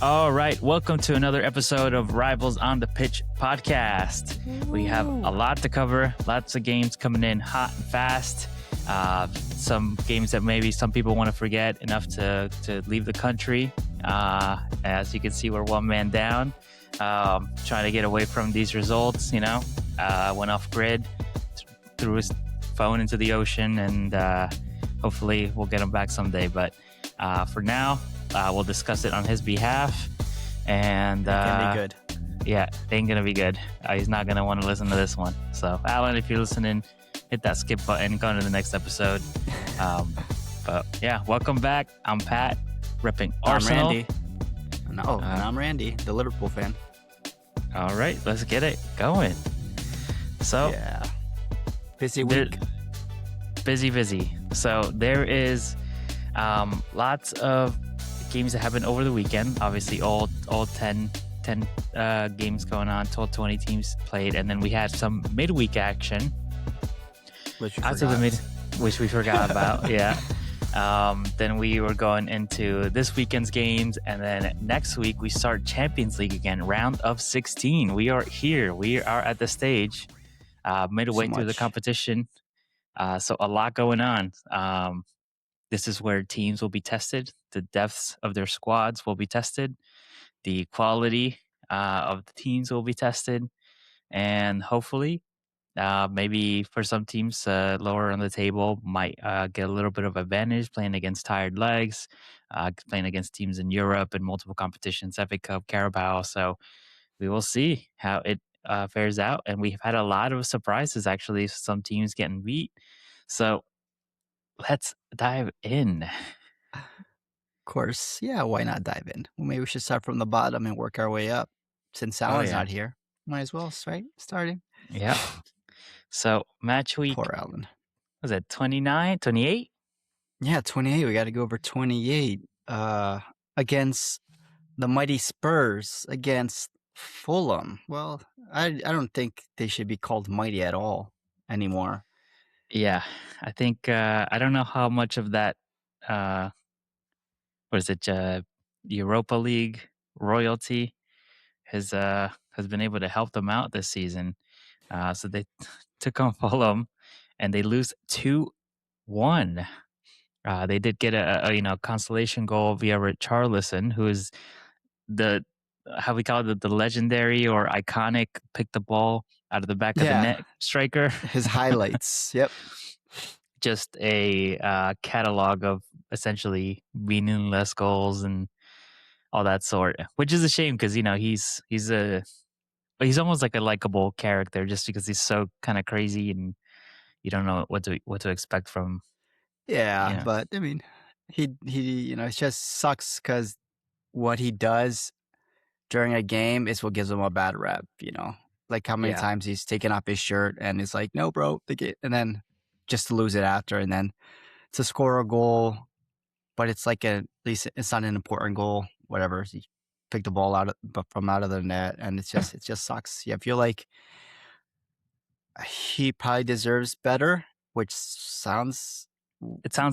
All right, welcome to another episode of Rivals on the Pitch podcast. We have a lot to cover, lots of games coming in hot and fast. Some games that maybe some people want to forget enough to leave the country. As you can see, we're one man down, trying to get away from these results. Went off grid, threw his phone into the ocean, and hopefully we'll get him back someday. But for now, we'll discuss it on his behalf, and it can be good. Yeah, it ain't gonna be good. He's not gonna want to listen to this one. So, Alan, if you're listening, hit that skip button, go to the next episode. But yeah, welcome back. I'm Pat, repping Arsenal. I'm Randy. And I'm Randy, the Liverpool fan. All right, let's get it going. So, yeah, busy week. Busy. So there is lots of games that happened over the weekend. Obviously, all 10 games going on. All 20 teams played, and then we had some midweek action, which we forgot about. Yeah. Then we were going into this weekend's games, and then next week we start Champions League again, round of 16. We are here. We are at the stage midway through the competition. So a lot going on. This is where teams will be tested. The depths of their squads will be tested. The quality of the teams will be tested. And hopefully, maybe for some teams lower on the table might get a little bit of advantage playing against tired legs, playing against teams in Europe and multiple competitions, FA Cup, Carabao. So we will see how it fares out. And we've had a lot of surprises, actually, some teams getting beat. So let's dive in. Of course. Yeah, why not dive in? Well, maybe we should start from the bottom and work our way up. Since Alan's not here, might as well, right? Starting. Yeah. So match week. Poor Alan. Was it 29, 28? Yeah, 28. We got to go over 28 against the mighty Spurs against Fulham. Well, I don't think they should be called mighty at all anymore. Yeah, I think I don't know how much of that Europa League royalty has been able to help them out this season. So they took on Fulham and they lose 2-1. They did get a consolation goal via Richarlison, who is the legendary or iconic pick the ball out of the back of the net striker. His highlights. Yep. Just a catalog of essentially meaningless goals and all that sort, which is a shame because he's almost like a likable character just because he's so kind of crazy and you don't know what to expect from. Yeah, but I mean, he it just sucks because what he does during a game is what gives him a bad rep. Like how many times he's taken off his shirt and it's like, no, bro, and then just to lose it after, and then to score a goal, but it's like at least it's not an important goal. Whatever, he picked the ball out of the net, and it just sucks. Yeah, I feel like he probably deserves better, which sounds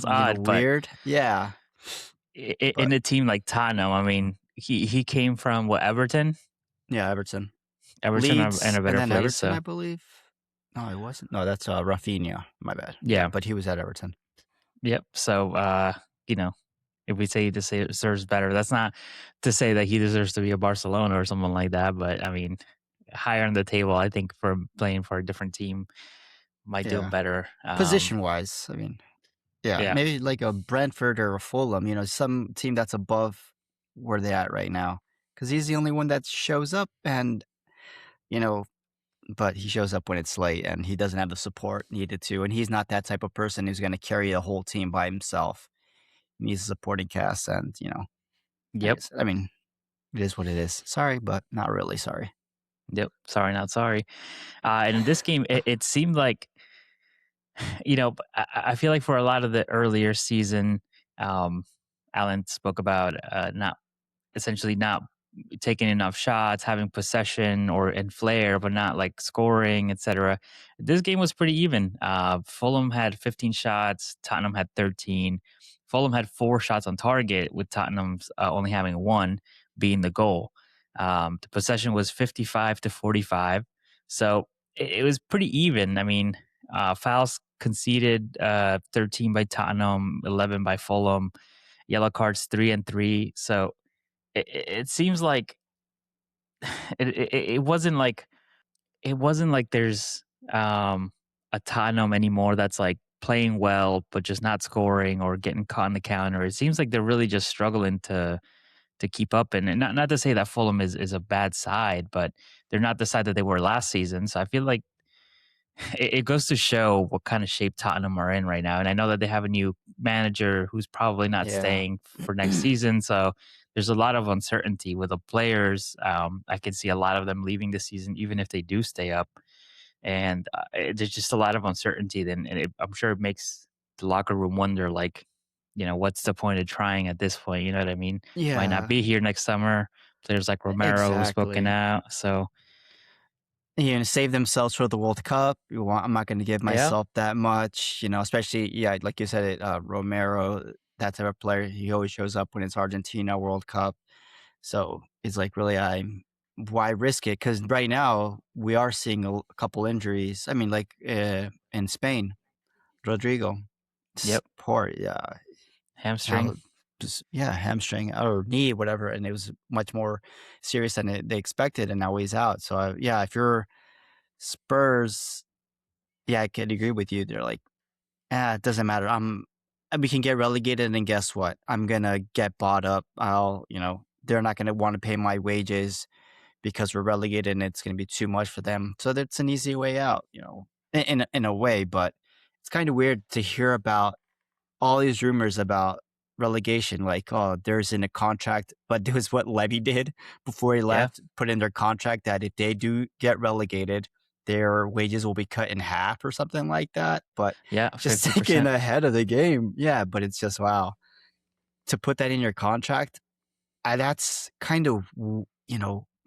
odd, weird. But yeah, in a team like Tottenham, I mean, he came from Everton. Yeah, Everton. Leeds, and a better place. Everton, so. I believe. No, it wasn't. No, that's Rafinha. My bad. Yeah, but he was at Everton. Yep. So, if we say he deserves better, that's not to say that he deserves to be a Barcelona or someone like that. But I mean, higher on the table, I think for playing for a different team might do better. Position wise, I mean, maybe like a Brentford or a Fulham, some team that's above where they're at right now. Because he's the only one that shows up and, but he shows up when it's late and he doesn't have the support needed to. And he's not that type of person who's going to carry the whole team by himself. He needs a supporting cast and, Yep. I mean, it is what it is. Sorry, but not really sorry. Yep. Sorry, not sorry. And in this game, it seemed like, I feel like for a lot of the earlier season, Alan spoke about not taking enough shots, having possession or and flair, but not like scoring, etc. This game was pretty even. Fulham had 15 shots, Tottenham had 13. Fulham had 4 shots on target, with Tottenham's only having one, being the goal. The possession was 55-45, so it was pretty even. I mean, fouls conceded, 13 by Tottenham, 11 by Fulham. Yellow cards 3 and 3. So it seems like it wasn't like there's a Tottenham anymore that's like playing well but just not scoring or getting caught in the counter. It seems like they're really just struggling to keep up. And not to say that Fulham is a bad side, but they're not the side that they were last season. So I feel like it goes to show what kind of shape Tottenham are in right now. And I know that they have a new manager who's probably not Yeah. staying for next season. So there's a lot of uncertainty with the players. I can see a lot of them leaving this season, even if they do stay up. And there's just a lot of uncertainty. Then, and I'm sure it makes the locker room wonder, like, what's the point of trying at this point? You know what I mean? Might not Yeah, be here next summer. Players like Romero who's spoken exactly. out. So Save themselves for the World Cup. I'm not going to give yeah, myself that much, especially, yeah, like you said, Romero, that type of player, he always shows up when it's Argentina World Cup. So it's like, really, why risk it? Because right now we are seeing a couple injuries. I mean, like in Spain, Rodrigo, yep, poor, yeah, hamstring. how, just, yeah, hamstring or knee, whatever, and it was much more serious than they expected, and now he's out. So yeah, if you're Spurs, yeah, I could agree with you. They're like, it doesn't matter. We can get relegated, and guess what? I'm gonna get bought up. They're not gonna want to pay my wages because we're relegated, and it's gonna be too much for them. So that's an easy way out, in a way. But it's kind of weird to hear about all these rumors about relegation, like, oh, there's in a contract, but it was what Levy did before he Yeah, left, put in their contract that if they do get relegated, their wages will be cut in half or something like that. But yeah, just thinking 50%. ahead of the game, yeah, but it's just wow. To put that in your contract, that's kind of,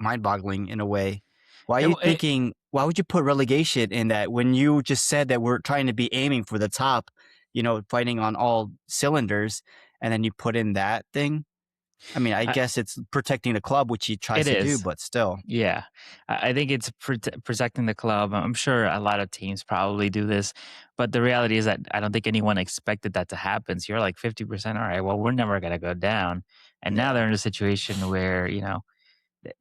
mind-boggling in a way. Why are you thinking why would you put relegation in that when you just said that we're trying to be aiming for the top, fighting on all cylinders, and then you put in that thing? I mean, I I, guess it's protecting the club, which he tries it to do, is. but still. Yeah, I think it's protecting the club. I'm sure a lot of teams probably do this, but the reality is that I don't think anyone expected that to happen. So you're like 50%. All right, well, we're never going to go down. And now Yeah. they're in a situation where,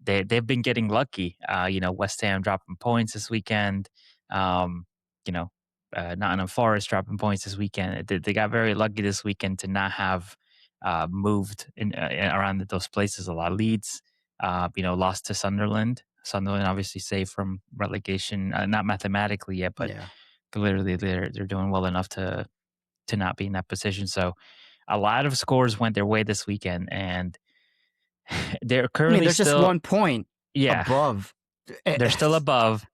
they've been getting lucky. West Ham dropping points this weekend. Um, you know, Nottingham Forest dropping points this weekend. They got very lucky this weekend to not have moved around those places a lot. Leeds, lost to Sunderland. Sunderland obviously saved from relegation, not mathematically yet, but Yeah. clearly they're doing well enough to not be in that position. So a lot of scores went their way this weekend, and they're I mean, currently there's just still, 1 point yeah, above. they're still above,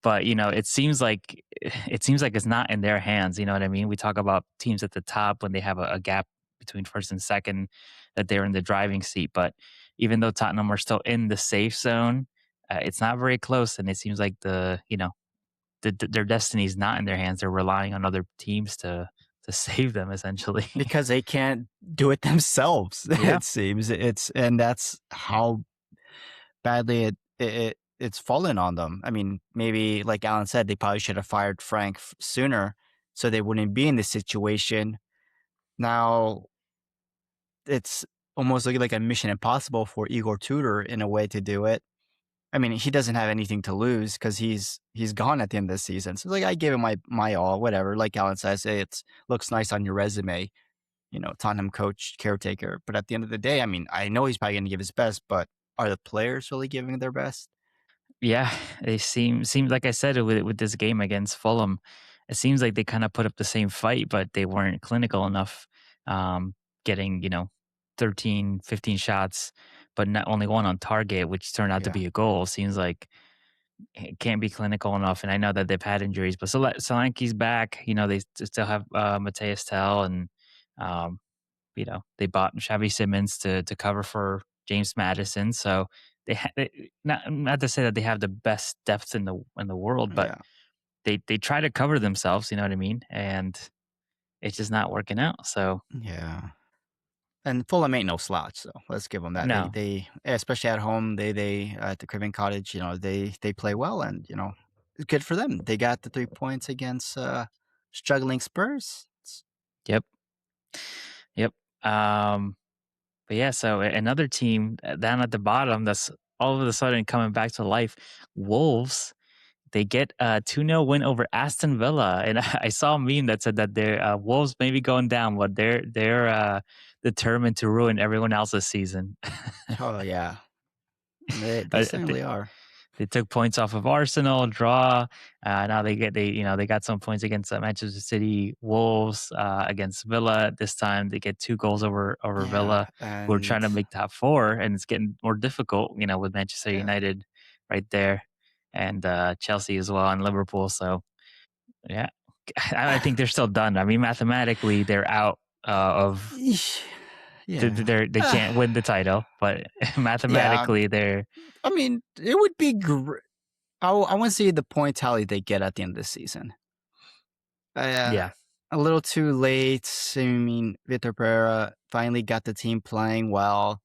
but it seems like it's not in their hands. You know what I mean? We talk about teams at the top when they have a gap between first and second, that they're in the driving seat. But even though Tottenham are still in the safe zone, it's not very close, and it seems like their destiny is not in their hands. They're relying on other teams to save them, essentially. Because they can't do it themselves, Yeah, it seems. And that's how badly it's fallen on them. I mean, maybe like Alan said, they probably should have fired Frank sooner so they wouldn't be in this situation. Now it's almost looking like a mission impossible for Igor Tudor in a way to do it. I mean, he doesn't have anything to lose because he's gone at the end of the season. So like I gave him my all, whatever. Like Alan says, it looks nice on your resume, Tottenham coach, caretaker. But at the end of the day, I mean, I know he's probably going to give his best, but are the players really giving their best? yeah. They seem like I said with this game against Fulham. It seems like they kind of put up the same fight, but they weren't clinical enough. Getting 13, 15 shots, but not only one on target, which turned out to Yeah. be a goal. Seems like it can't be clinical enough. And I know that they've had injuries, but Solanke's back. They still have Mateus Tell, and um, they bought Xavi Simmons to cover for James Madison. So not to say that they have the best depth in the world, but Yeah. they try to cover themselves. You know what I mean? And it's just not working out. So Yeah. And Fulham ain't no slouch, so let's give them that. no, They especially at home, they at the Craven Cottage, they play well, and good for them. They got the 3 points against struggling Spurs. yep, yep. But yeah, so another team down at the bottom that's all of a sudden coming back to life, Wolves. They get a 2-0 win over Aston Villa, and I saw a meme that said that their Wolves may be going down, but they're determined to ruin everyone else's season. Oh yeah, they I certainly are. They took points off of Arsenal, draw. Now they got some points against Manchester City, Wolves, against Villa. This time they get 2 goals over Yeah, Villa, who are trying and to make top four, and it's getting more difficult. With Manchester yeah, United right there, and Chelsea as well, and Liverpool. So yeah, I think they're still done. I mean, mathematically they're out of. yeah, They can't win the title, but yeah. mathematically they're I mean, it would be great. I want to see the point tally they get at the end of the season. yeah A little too late. I mean, Vitor Pereira finally got the team playing well.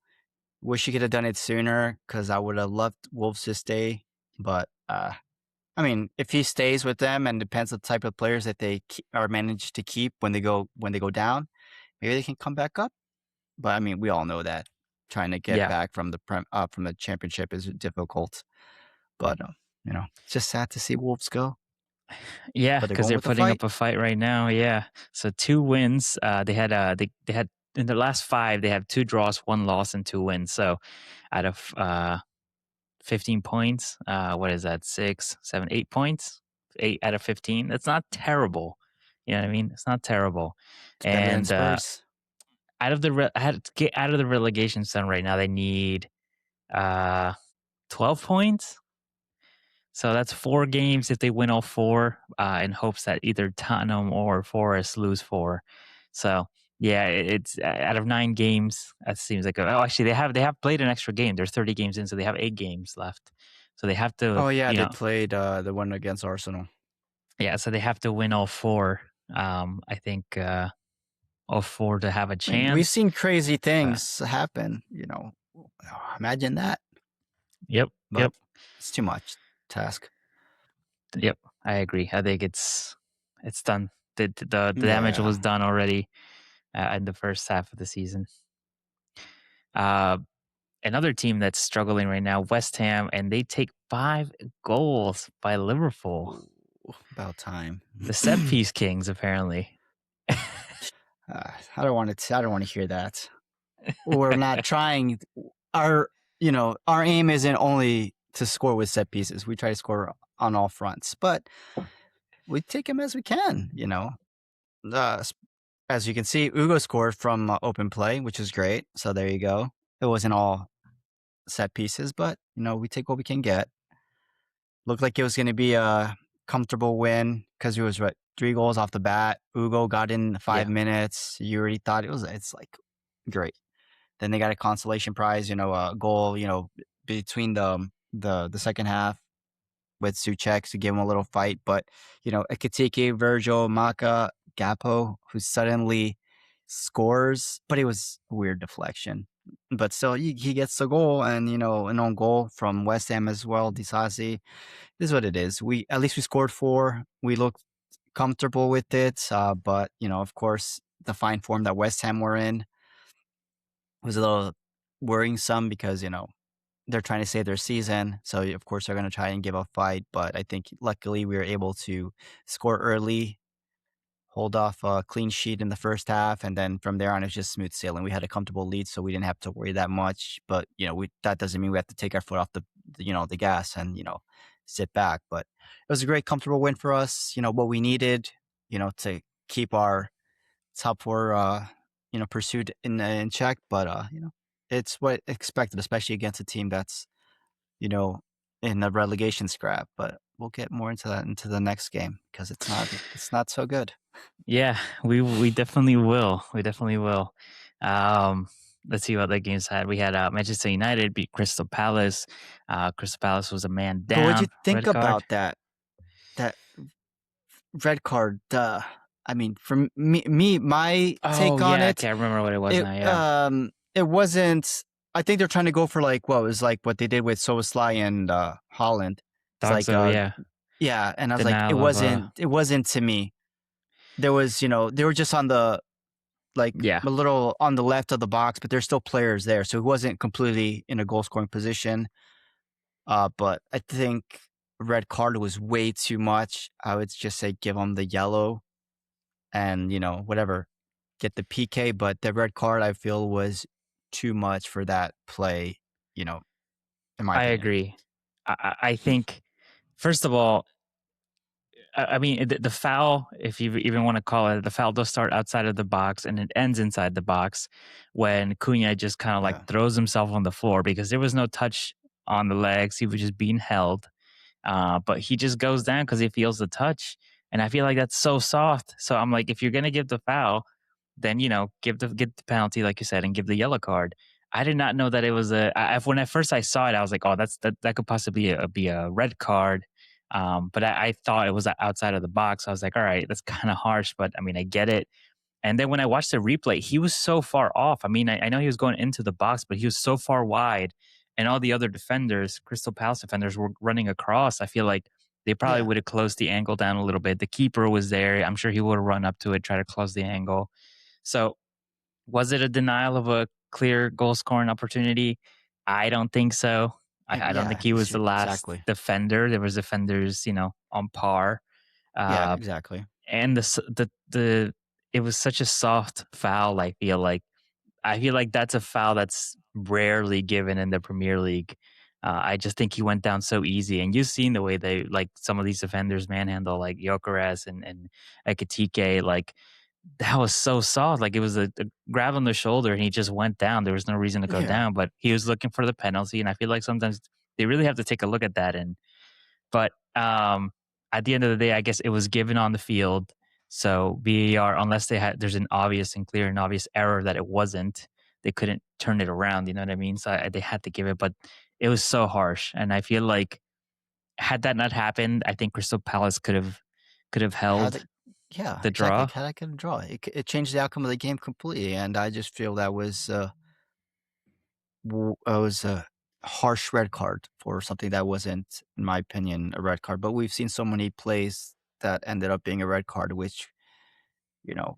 Wish he could have done it sooner because I would have loved Wolves to stay. But I mean, if he stays with them, and depends on the type of players that they are managed to keep when they go down, maybe they can come back up. But I mean, we all know that trying to get yeah. back from the championship is difficult. But it's just sad to see Wolves go. Yeah, But they're because going they're with the putting fight. up a fight right now. Yeah, so 2 wins. They had in their last five. They have 2 draws, 1 loss, and 2 wins. So out of 15 points, what is that? 6, 7, 8 points. 8 out of 15. That's not terrible. You know what I mean? It's not terrible. It's better than And Spurs. I had to get out of the relegation zone right now. They need uh 12 points. So that's 4 games if they win all four, in hopes that either Tottenham or Forest lose 4. So yeah, it's out of 9 games. That seems like actually they have played an extra game. They're 30 games in, so they have 8 games left. So they have to, Oh yeah, they played the one against Arsenal. yeah. So they have to win all 4. I think all 4 to have a I mean, we've chance. seen crazy But things happen. Imagine that. yep, But yep, it's too much task. yep. I agree. I think it's done. The damage Yeah. was done already in the first half of the season. Uh, Another team that's struggling right now, West Ham, and they take 5 goals by Liverpool. Ooh, about time. The set piece kings, apparently. I don't want to. I don't want to hear that. We're not trying. Our our aim isn't only to score with set pieces. We try to score on all fronts, but we take them as we can. Uh, as you can see, Ugo scored from open play, which is great. So there you go. It wasn't all set pieces, but we take what we can get. Looked like it was going to be a comfortable win because it was 3 goals off the bat. Ugo got in Yeah, 5 minutes. You already thought it's like great. Then they got a consolation prize, a goal, between the second half with Suchek to give him a little fight. But Ekitike, Virgil, Maka, Gapo, who suddenly scores, but it was a weird deflection. But still, he gets the goal, and an own goal from West Ham as well. Disasi, this is what it is. At least we scored 4. We looked comfortable with it, but of course, the fine form that West Ham were in was a little worrisome because they're trying to save their season. So of course they're going to try and give a fight, but I think luckily we were able to score early, hold off a clean sheet in the first half, and then from there on it's just smooth sailing. We had a comfortable lead, so we didn't have to worry that much. But that doesn't mean we have to take our foot off the gas and sit back. But it was a great comfortable win for us. What we needed, to keep our top 4 pursued in check. But it's what expected, especially against a team that's you know in the relegation scrap. But we'll get more into that into the next game because it's not so good. yeah, we definitely will. We definitely will. Um, let's see what other games had. We had Manchester United beat Crystal Palace. Crystal Palace was a man But what'd you down, think red card. about that red card? I mean, for me, my Oh take on yeah, I it, can't remember what it was now. Yeah, it wasn't. I think they're trying to go for like what was like what they did with Soboslai and Holland. It's thought like so. Yeah, yeah, and I was like, denial of it wasn't to me. There was, they were just on the like yeah. a little on the left of the box, but there's still players there, so he wasn't completely in a goal scoring position. But I think red card was way too much. I would just say give him the yellow and whatever, get the PK. But the red card I feel was too much for that play. You know, in my I opinion. agree. I think first of all, I mean, the foul, if you even want to call it, the foul does start outside of the box and it ends inside the box when Cunha just kind of like Yeah, throws himself on the floor because there was no touch on the legs. He was just being held. But he just goes down because he feels the touch. And I feel like that's so soft. So I'm like, if you're going to give the foul, then, get the penalty, like you said, and give the yellow card. I did not know that it was when at first I saw it, I was like, oh, that could possibly be a red card. But I thought it was outside of the box. I was like, all right, that's kind of harsh, but I mean, I get it. And then when I watched the replay, he was so far off. I mean, I know he was going into the box, but he was so far wide. And all the other defenders, Crystal Palace defenders, were running across. I feel like they probably yeah, would have closed the angle down a little bit. The keeper was there. I'm sure he would have run up to it, try to close the angle. So was it a denial of a clear goal scoring opportunity? I don't think so. I don't think yeah. he was the last Exactly. defender. There was defenders, on par. Yeah, Uh, exactly. and the it was such a soft foul. I feel like that's a foul that's rarely given in the Premier League. I just think he went down so easy, and you've seen the way they like some of these defenders manhandle like Gyökeres and Ekitike. Like that was so soft. Like it was a grab on the shoulder, and he just went down. There was no reason to go Yeah, down, but he was looking for the penalty, and I feel like sometimes they really have to take a look at that. But at the end of the day, I guess it was given on the field. So VAR, unless there's an obvious and clear and obvious error that it wasn't, they couldn't turn it around. You know what I mean? So they had to give it, but it was so harsh. And I feel like had that not happened, I think Crystal Palace could have had it. held Yeah, the exactly. draw. Had I could draw it changed the outcome of the game completely, and I just feel that was a harsh red card for something that wasn't, in my opinion, a red card. But we've seen so many plays that ended up being a red card, which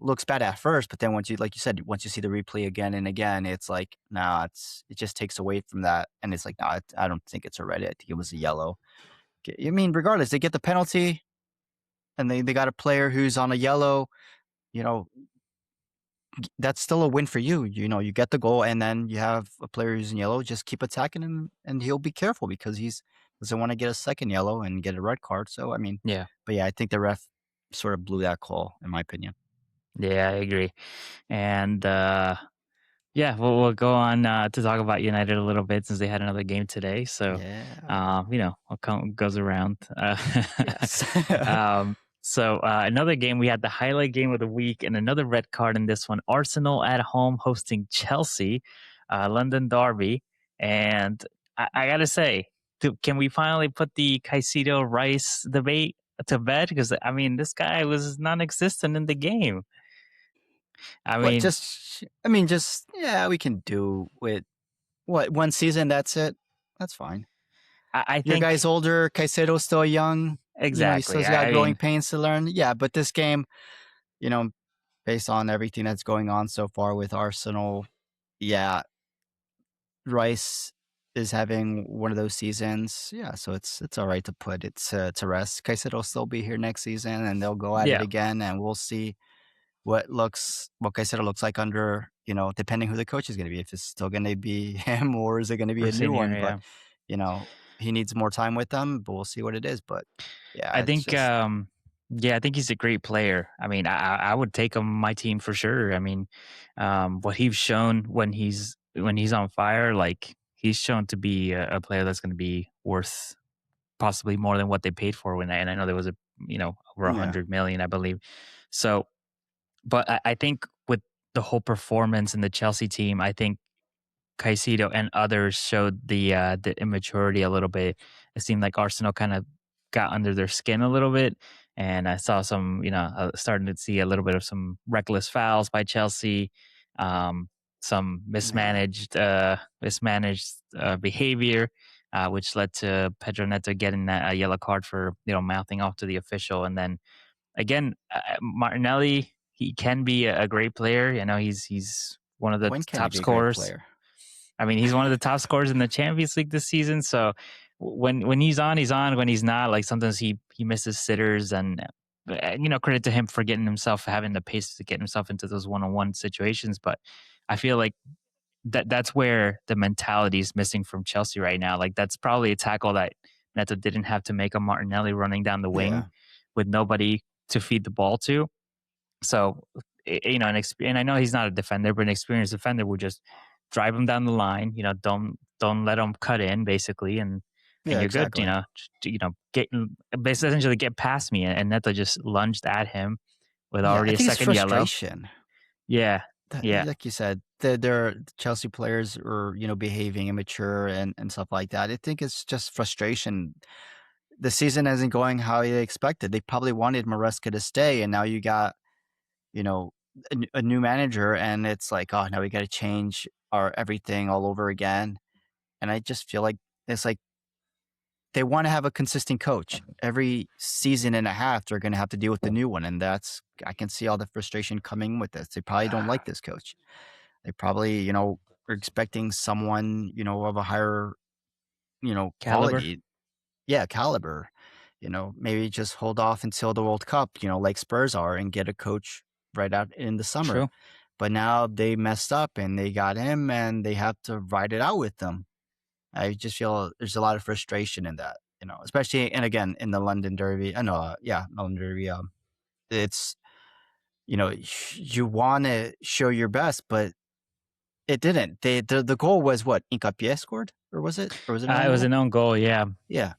looks bad at first, but then once you, like you said, once you see the replay again and again, it's like, nah, it just takes away from that, and it's like, nah, I don't think it's a red. I think it was a yellow. I mean, regardless, they get the penalty, and they got a player who's on a yellow. You know, that's still a win for you. You get the goal, and then you have a player who's in yellow. Just keep attacking him, and he'll be careful because he's doesn't want to get a second yellow and get a red card. So I mean, Yeah. but yeah, I think the ref sort of blew that call, in my opinion. Yeah, I agree. And yeah, we'll go on to talk about United a little bit since they had another game today. So, Yeah. what goes around. Yes. Another game, we had the highlight game of the week and another red card in this one. Arsenal at home hosting Chelsea, London derby. And I got to say, can we finally put the Caicedo Rice debate to bed? Because, I mean, this guy was non existent in the game. I What? mean, Just yeah, we can do with what one season. That's it. That's fine. I Your guy's think older. Caicedo's still young. He exactly. still's got I growing mean, pains to learn. Yeah, but this game, you know, based on everything that's going on so far with Arsenal, yeah, Rice is having one of those seasons. Yeah, so it's all right to put it to rest. Caicedo'll still be here next season, and they'll go at it yeah, again, and we'll see what Caicedo looks like under, depending who the coach is going to be. If it's still going to be him or is it going to be we're a new sitting here. one? But Yeah, he needs more time with them. But we'll see what it is. But yeah, I it's think. just Yeah, I think he's a great player. I mean, I would take him on my team for sure. I mean, what he's shown when he's on fire, like he's shown to be a player that's going to be worth possibly more than what they paid for. And I know there was over a yeah, 100 million, I believe. So, but I think with the whole performance in the Chelsea team, I think Caicedo and others showed the immaturity a little bit. It seemed like Arsenal kind of got under their skin a little bit, and I saw some, starting to see a little bit of some reckless fouls by Chelsea, um, some Yeah. mismanaged behavior, which led to Pedro Neto getting that yellow card for mouthing off to the official, and then again, Martinelli, he can be a great player. He's one of the When can he top be a great scorers. player? I mean, he's one of the top scorers in the Champions League this season. So when he's on, he's on. When he's not, like sometimes he misses sitters, and credit to him for getting himself having the pace to get himself into those one-on-one situations. But I feel like that's where the mentality is missing from Chelsea right now. Like that's probably a tackle that Neto didn't have to make a Martinelli running down the wing Yeah. with nobody to feed the ball to. So, and I know he's not a defender, but an experienced defender would just drive him down the line. Don't let him cut in, basically, and Yeah, you're good. exactly. Get basically essentially get past me, and Neto just lunged at him with Yeah, I already a think it's second yellow. frustration. Yeah, yeah, Like you said, the Chelsea players are, behaving immature and stuff like that. I think it's just frustration. The season isn't going how they expected. They probably wanted Maresca to stay, and now you got, you know, a new manager, and it's like, oh, now we got to change our everything all over again. And I just feel like it's like they want to have a consistent coach. Every season and a half, they're going to have to deal with the new one, and I can see all the frustration coming with this. They probably don't like this coach. They probably, are expecting someone, of a higher, caliber. quality. Yeah, caliber. Maybe just hold off until the World Cup, like Spurs are, and get a coach right out in the summer. True. But now they messed up and they got him and they have to ride it out with them. I just feel there's a lot of frustration in that, especially, and again, in the London Derby. I know, yeah, London Derby. It's, you want to show your best, but it didn't. The goal was what? Hincapié scored? Or was it? Or was it an own It was goal? an own goal, yeah, Yeah.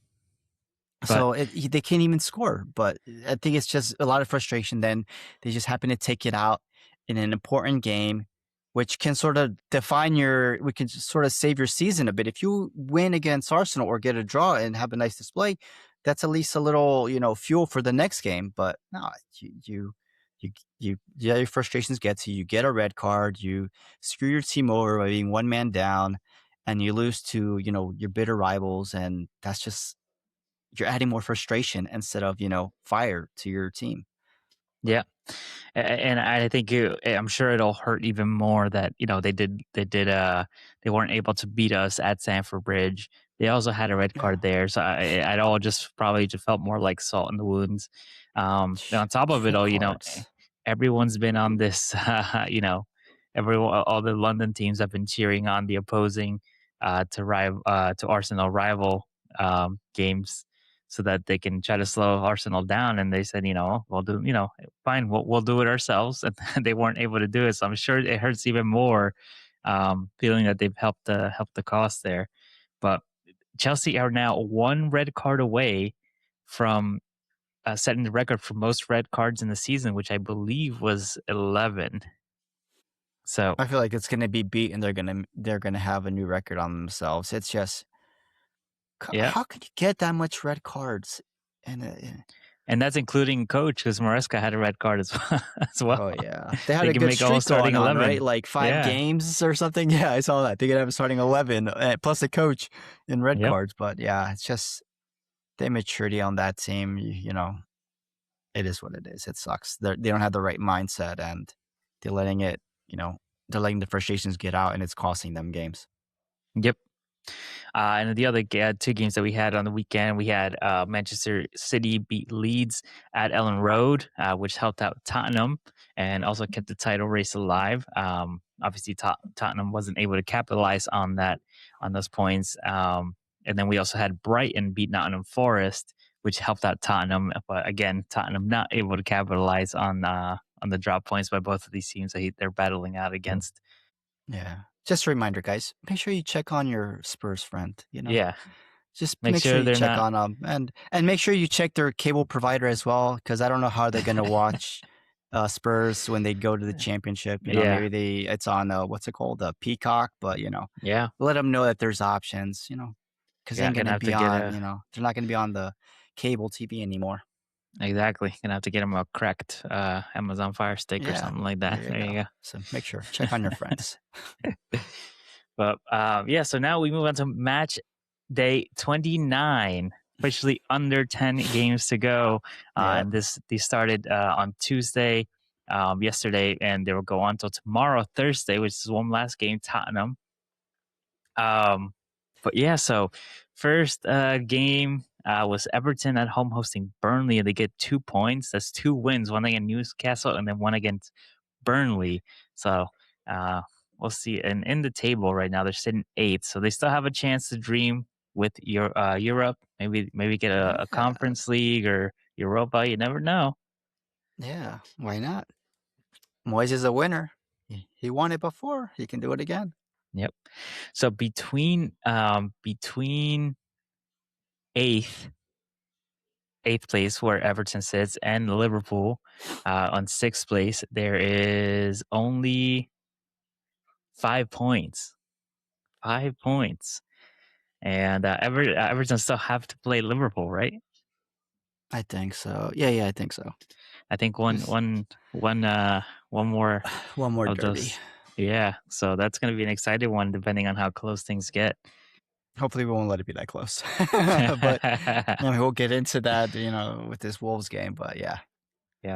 but So they can't even score. But I think it's just a lot of frustration. Then they just happen to take it out in an important game, which can sort of we can just sort of save your season a bit. If you win against Arsenal or get a draw and have a nice display, that's at least a little, fuel for the next game. But no, yeah, your frustrations get to you. You get a red card. You screw your team over by being one man down, and you lose to, your bitter rivals. And that's just, you're adding more frustration instead of, fire to your team. yeah. And I think I'm sure it'll hurt even more that they weren't able to beat us at Stamford Bridge. They also had a red Yeah. card there, so it all just probably just felt more like salt in the wounds. And on top of it Red all, cards. everyone's been on this. Everyone, all the London teams have been cheering on the opposing to Arsenal rival games so that they can try to slow Arsenal down. And they said, we'll do, fine, we'll do it ourselves. And they weren't able to do it. So I'm sure it hurts even more, feeling that they've helped the cause there. But Chelsea are now one red card away from setting the record for most red cards in the season, which I believe was 11. So I feel like it's gonna be beat, and they're gonna have a new record on themselves. It's just, yeah, how could you get that much red cards? And and that's including coach because Maresca had a red card as well. As well. oh yeah, they had They a can good make a whole streak starting going on, right? 11. Like 5 Yeah. games or something. Yeah, I saw that. They could have a starting 11 plus a coach in red Yep. cards. But yeah, it's just the immaturity on that team. It is what it is. It sucks. They don't have the right mindset, and they're letting it, they're letting the frustrations get out, and it's costing them games. Yep. And the other two games that we had on the weekend, we had Manchester City beat Leeds at Ellen Road, which helped out Tottenham and also kept the title race alive. Obviously, Tottenham wasn't able to capitalize on those points. And then we also had Brighton beat Nottingham Forest, which helped out Tottenham. But again, Tottenham not able to capitalize on the drop points by both of these teams that they're battling out against. Yeah. Just a reminder, guys, make sure you check on your Spurs friend, Yeah, Just make make sure sure you they're check not. on them, and make sure you check their cable provider as well, because I don't know how they're gonna watch Spurs when they go to the championship. Maybe it's on what's it called, Peacock. But Yeah. let them know that there's options. Because they Yeah, ain't gonna gonna have to be get on. a They're not gonna be on the cable TV anymore. exactly. Gonna have to get him a cracked Amazon Fire Stick or Yeah, something like that. there you There go. you So make sure check on your friends. go. But yeah, so now we move on to match day 29, officially under 10 games to go. Yep. And these started on Tuesday, yesterday, and they will go on till tomorrow, Thursday, which is one last game, Tottenham. But yeah, so first game was Everton at home hosting Burnley, and they get 2 points. That's 2 wins, one against Newcastle and then one against Burnley. So uh, we'll see. And in the table right now, they're sitting 8th, so they still have a chance to dream with your Europe. Maybe get a Yeah. Conference League or Europa. You never know. Yeah. Why not? Moyes is a winner. He won it before. He can do it again. Yep. So between eighth eighth place where Everton sits and Liverpool on sixth place, there is only 5 points. 5 points. And Everton still have to play Liverpool, right? I think so. Yeah, I think so. I think one more One more of derby. those. Yeah, so that's going to be an exciting one, depending on how close things get. Hopefully, we won't let it be that close. But we'll get into that, with this Wolves game. But yeah,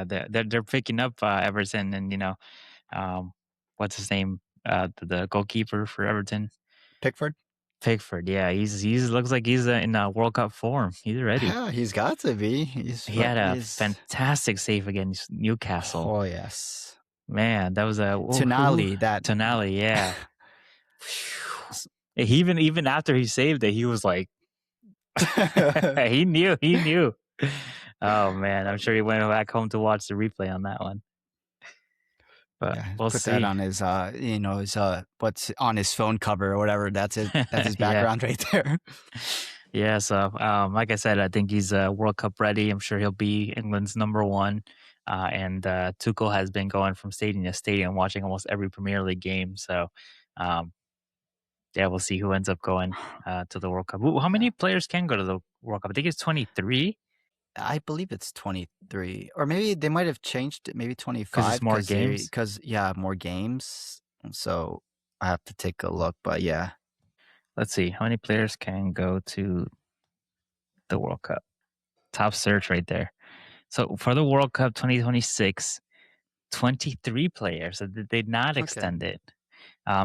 they're picking up Everton, and what's his name? The goalkeeper for Everton, Pickford. Pickford. Yeah, he's looks like he's in World Cup form. He's ready. Yeah, he's got to be. He had a fantastic save against Newcastle. Oh yes, man, that was a Tonali. That Tonali, yeah. Even after he saved it, he was like, he knew. Oh man, I'm sure he went back home to watch the replay on that one. But yeah, we'll put see. that on his his what's on his phone cover or whatever. That's it. That's his background right there. Yeah, so like I said, I think he's World Cup ready. I'm sure he'll be England's number one. And Tuchel has been going from stadium to stadium, watching almost every Premier League game. So, yeah, we'll see who ends up going to the World Cup. How many players can go to the World Cup? I think it's 23. I believe it's 23, or maybe they might have changed it. Maybe 25 it's more games. Because more games. So I have to take a look. But yeah, let's see how many players can go to the World Cup. Top search right there. So for the World Cup 2026, 23 players. So they did not extend it.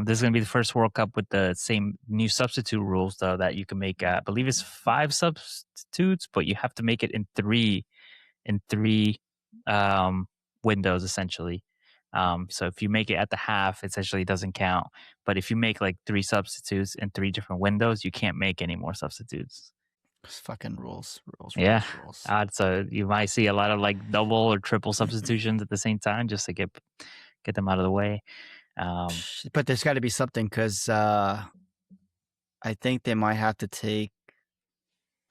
This is going to be the first World Cup with the same new substitute rules, though, that you can make. I believe it's 5 substitutes, but you have to make it in three windows, essentially. So if you make it at the half, it essentially doesn't count. But if you make like 3 substitutes in 3 different windows, you can't make any more substitutes. It's fucking rules. So you might see a lot of like double or triple substitutions at the same time, just to get them out of the way. But there's got to be something, because I think they might have to take.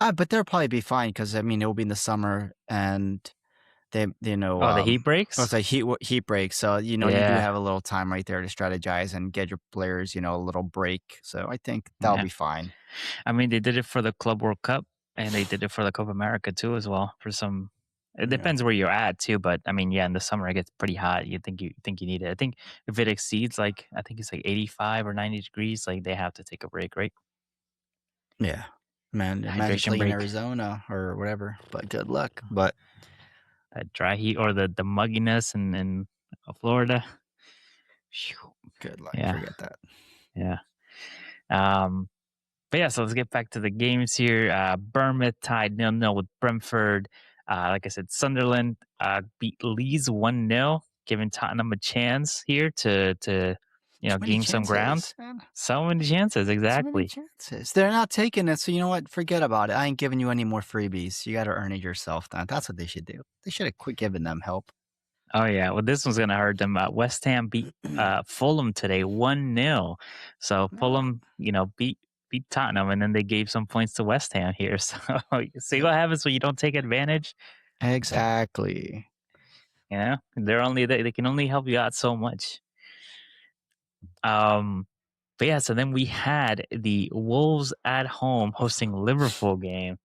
But they'll probably be fine, because it will be in the summer, and they the heat breaks. It's like heat breaks. So you do have a little time right there to strategize and get your players a little break. So I think that'll be fine. I mean, they did it for the Club World Cup, and they did it for the Copa America too, as well. For some, it depends where you're at too. But I mean, in the summer it gets pretty hot. You think you need it. I think if it exceeds I think it's like 85 or 90 degrees, like they have to take a break, right? Yeah, man. Imagine playing in Arizona or whatever. But good luck. But that dry heat or the mugginess in Florida. Good luck. Yeah. Forget that. Yeah. But yeah, so let's get back to the games here. Bournemouth tied 0-0 with Brentford. Like I said, Sunderland beat Leeds 1-0, giving Tottenham a chance here to gain some ground. Man. So many chances, exactly. So many chances. They're not taking it, so you know what? Forget about it. I ain't giving you any more freebies. You got to earn it yourself. That's what they should do. They should have quit giving them help. Oh, yeah. Well, this one's going to hurt them. West Ham beat Fulham today 1-0. So Fulham, beat Tottenham, and then they gave some points to West Ham here. So see what happens when you don't take advantage. Exactly. You know, they can only help you out so much. But yeah, so then we had the Wolves at home hosting Liverpool game,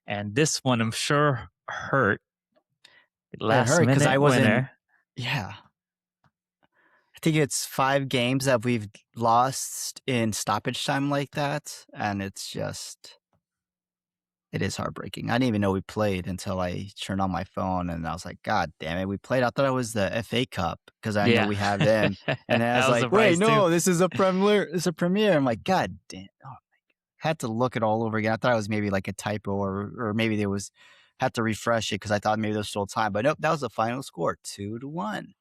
and this one I'm sure hurt. It Last hurt because I minute wasn't. winner. Yeah, I think it's 5 games that we've lost in stoppage time like that, and it's just. It is heartbreaking. I didn't even know we played until I turned on my phone, and I was like, "God damn it, we played!" I thought it was the FA Cup because I know Yeah, we have them, and then I was I was like, "Wait, surprised too. no, this is a premiere. It's a premiere." I'm like, "God damn!" Oh, had to look it all over again. I thought it was maybe like a typo, or maybe there was had to refresh it because I thought maybe there was still time. But nope, that was the final score, 2-1.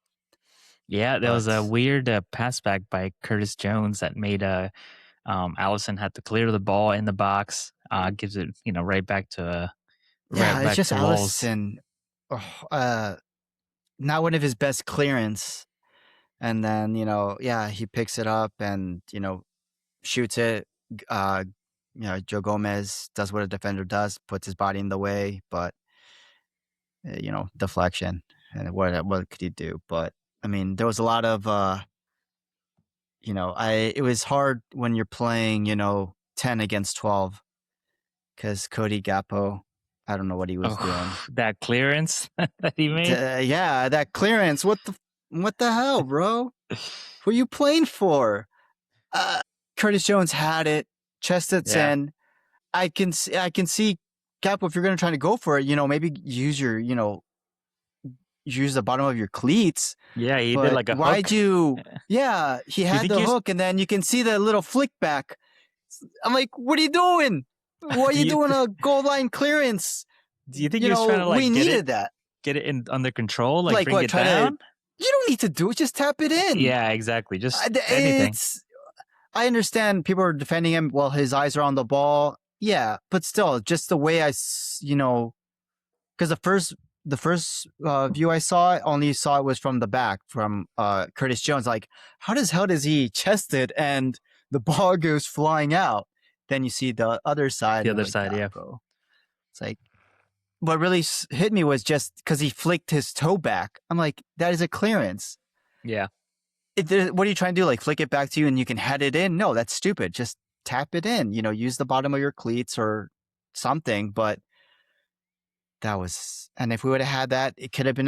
Yeah, there was a But weird pass back by Curtis Jones that made Allison had to clear the ball in the box. Gives it right yeah, it's back just to Wolves. Allison. Not one of his best clearance. And then, yeah, he picks it up and, shoots it. Uh, Joe Gomez does what a defender does, puts his body in the way, but, deflection. And what could he do? But, I mean, there was a lot of, it was hard when you're playing, 10 against 12 because Cody Gakpo, I don't know what he was doing. Oh, that clearance that he made. Yeah, that clearance. What the hell, bro? Who are you playing for? Curtis Jones had it, chested Yeah, in. I can see Capo if you're going to try to go for it. Maybe use the bottom of your cleats. yeah, he did But like a why'd hook. you? Yeah, he Do you had think the he's? hook, and then you can see the little flick back. I'm like, what are you doing? Why are Do you you doing a goal line clearance? do you think he was trying to We like needed that. get it in under control, like Like bring what? it Try to. down? You don't need to do it. Just tap it in. Yeah, exactly. Just anything. It's. I understand people are defending him while his eyes are on the ball. Yeah, but still, just the way because the first view I saw, only saw it was from the back from Curtis Jones. Like, how does hell does he chest it and the ball goes flying out? Then you see the other side, The and you're other like, side, God, yeah, bro. It's like what really hit me was just because he flicked his toe back. I'm like, that is a clearance. yeah, What are you trying to do? Like flick it back to you and you can head it in? No, that's stupid. Just tap it in. Use the bottom of your cleats or something. But and if we would have had that, it could have been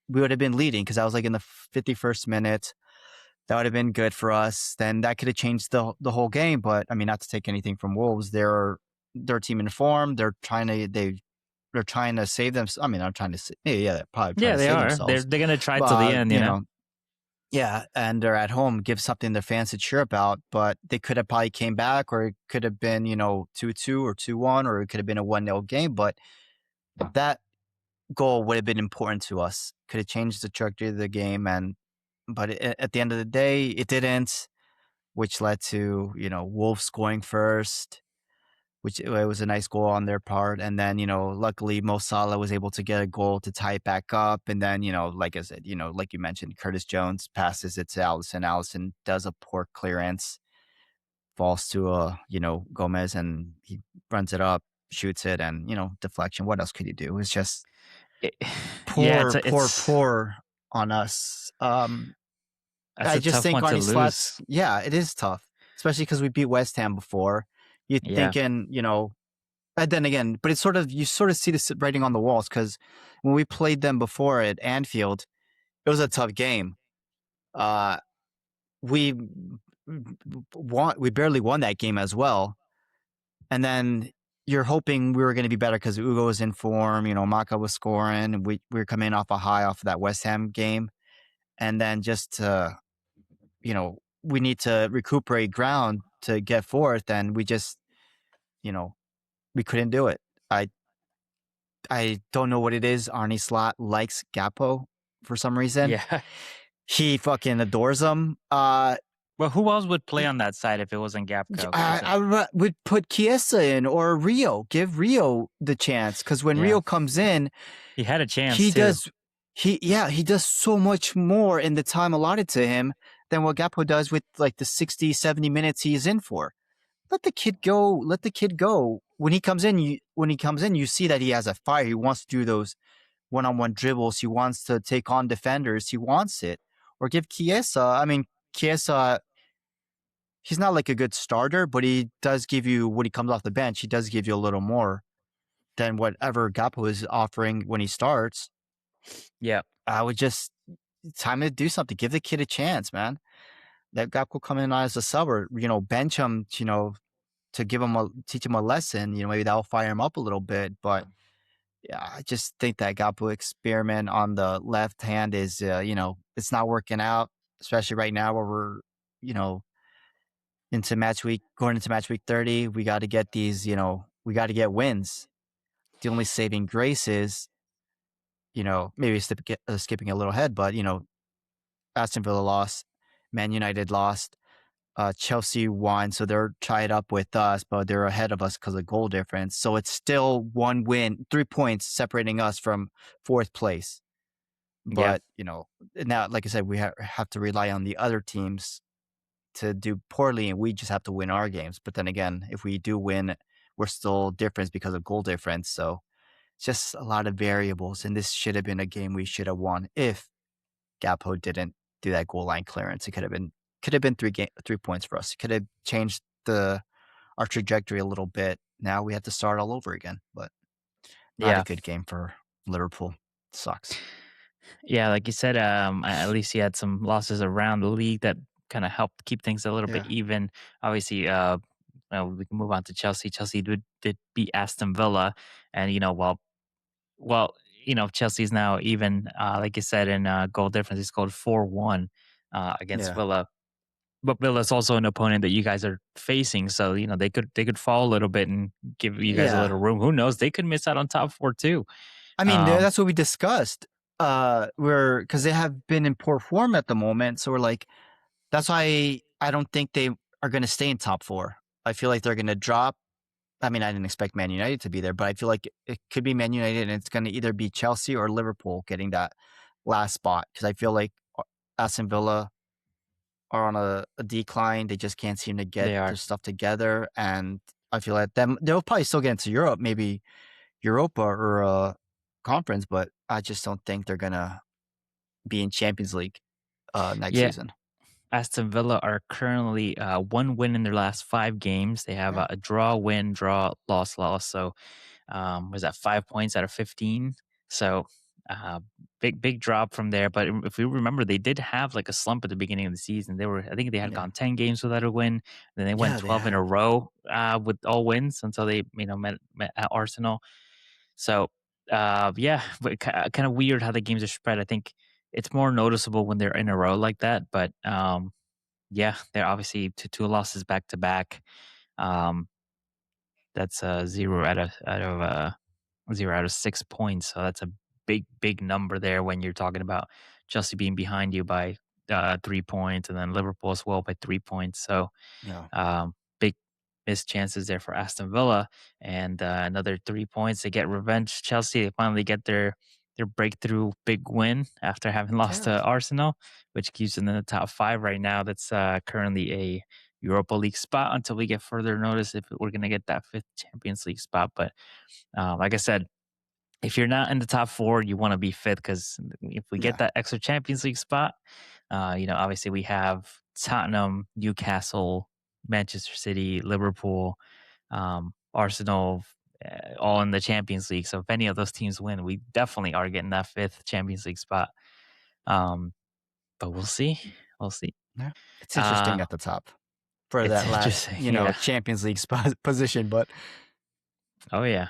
we would have been leading because I was like in the 51st minute. That would have been good for us. Then that could have changed the whole game. But I mean, not to take anything from Wolves, they're team informed. They're trying to save them. I mean, I'm trying to they're probably trying yeah. to They save are. They're themselves. gonna try till the But end, you know. yeah, and they're at home, give something their fans to cheer about. But they could have probably came back, or it could have been 2-2 or 2-1, or it could have been a 1-0 game. But that goal would have been important to us. Could have changed the trajectory of the game, but at the end of the day, it didn't, which led to Wolves scoring first, which it was a nice goal on their part, and then luckily Mo Salah was able to get a goal to tie it back up, and then like I said, like you mentioned, Curtis Jones passes it to Allison. Allison does a poor clearance, falls to Gomez, and he runs it up, shoots it, and deflection. What else could you do? It's just Yeah, poor on us. that's I a just tough think one to Arnie lose. Slot's, yeah, it is tough, especially because we beat West Ham before. You're Yeah, thinking, and then again, but it's you sort of see this writing on the walls because when we played them before at Anfield, it was a tough game. We we barely won that game as well. And then you're hoping we were going to be better because Ugo was in form, Maka was scoring, and we were coming off a high off of that West Ham game. And then just we need to recuperate ground to get fourth, and we just, we couldn't do it. I don't know what it is. Arnie Slot likes Gapo for some reason. yeah. He fucking adores him. Well, who else would play on that side if it wasn't Gapco? I would put Chiesa in or Rio. Give Rio the chance because when Rio comes in, he had a chance. He too. does. He does so much more in the time allotted to him than what Gapo does with like the 60, 70 minutes he's in for. Let the kid go. Let the kid go. When he comes in, you see that he has a fire. He wants to do those one-on-one dribbles. He wants to take on defenders. He wants it. Or give Chiesa. I mean, Chiesa, he's not like a good starter, but he does give you, when he comes off the bench, he does give you a little more than whatever Gakpo is offering when he starts. Yeah. I would just, time to do something. Give the kid a chance, man. Let Gakpo come in as a sub, or, bench him, to teach him a lesson. Maybe that'll fire him up a little bit. But yeah, I just think that Gakpo experiment on the left hand is, it's not working out, especially right now where we're, going into match week 30. We got to get we got to get wins. The only saving grace is, maybe skipping a little ahead, but, Aston Villa lost, Man United lost, Chelsea won, so they're tied up with us, but they're ahead of us because of goal difference. So it's still 1 win, 3 points separating us from 4th place. Yeah. But, now, like I said, we have to rely on the other teams to do poorly, and we just have to win our games. But then again, if we do win, we're still difference because of goal difference. So it's just a lot of variables, and this should have been a game we should have won if Gakpo didn't do that goal line clearance. It could have been 3 points for us. It could have changed our trajectory a little bit. Now we have to start all over again, but not a good game for Liverpool. Sucks. Yeah, like you said, at least he had some losses around the league that kind of helped keep things a little bit Yeah. even. Obviously, we can move on to Chelsea. Chelsea did beat Aston Villa, and Chelsea's now even, like you said, in goal difference. He scored 4-1 against Yeah. Villa. But Villa's also an opponent that you guys are facing, so they could fall a little bit and give you guys a Yeah. little room. Who knows? They could miss out on top four too. I mean, Um, that's what we discussed. Because they have been in poor form at the moment, so we're like, that's why I don't think they are going to stay in top 4. I feel like they're going to drop. I mean, I didn't expect Man United to be there, but I feel like it could be Man United, and it's going to either be Chelsea or Liverpool getting that last spot, because I feel like Aston Villa are on a decline. They just can't seem to get they their are. stuff together, and I feel like they'll probably still get into Europe, maybe Europa or conference, but I just don't think they're gonna be in Champions League next Yeah, season. Aston Villa are currently 1 win in their last 5 games. They have Yeah, a draw, win, draw, loss, loss. So was that 5 points out of 15? So uh, big drop from there. But if we remember, they did have like a slump at the beginning of the season. I think they had yeah, gone 10 games without a win. Then they went yeah. They 12 in had. a row with all wins until they met at Arsenal. So yeah, but kind of weird how the games are spread. I think it's more noticeable when they're in a row like that. But yeah, they're obviously two losses back to back. Um, that's 0 out of 6 points. So that's a big number there when you're talking about Chelsea being behind you by 3 points, and then Liverpool as well by 3 points. So Yeah, big missed chances there for Aston Villa, and another 3 points. They get revenge. Chelsea, they finally get their breakthrough big win after having lost yeah, to Arsenal, which keeps them in the top 5 right now. That's currently a Europa League spot until we get further notice if we're going to get that 5th Champions League spot. But like I said, if you're not in the top 4, you want to be 5th, because if we get yeah. that extra Champions League spot, obviously we have Tottenham, Newcastle, Manchester City, Liverpool, Arsenal, all in the Champions League. So if any of those teams win, we definitely are getting that 5th Champions League spot. But we'll see. We'll see. Yeah. It's Uh, interesting at the top for it's that last, interesting. Yeah. Champions League spot position, but Oh yeah.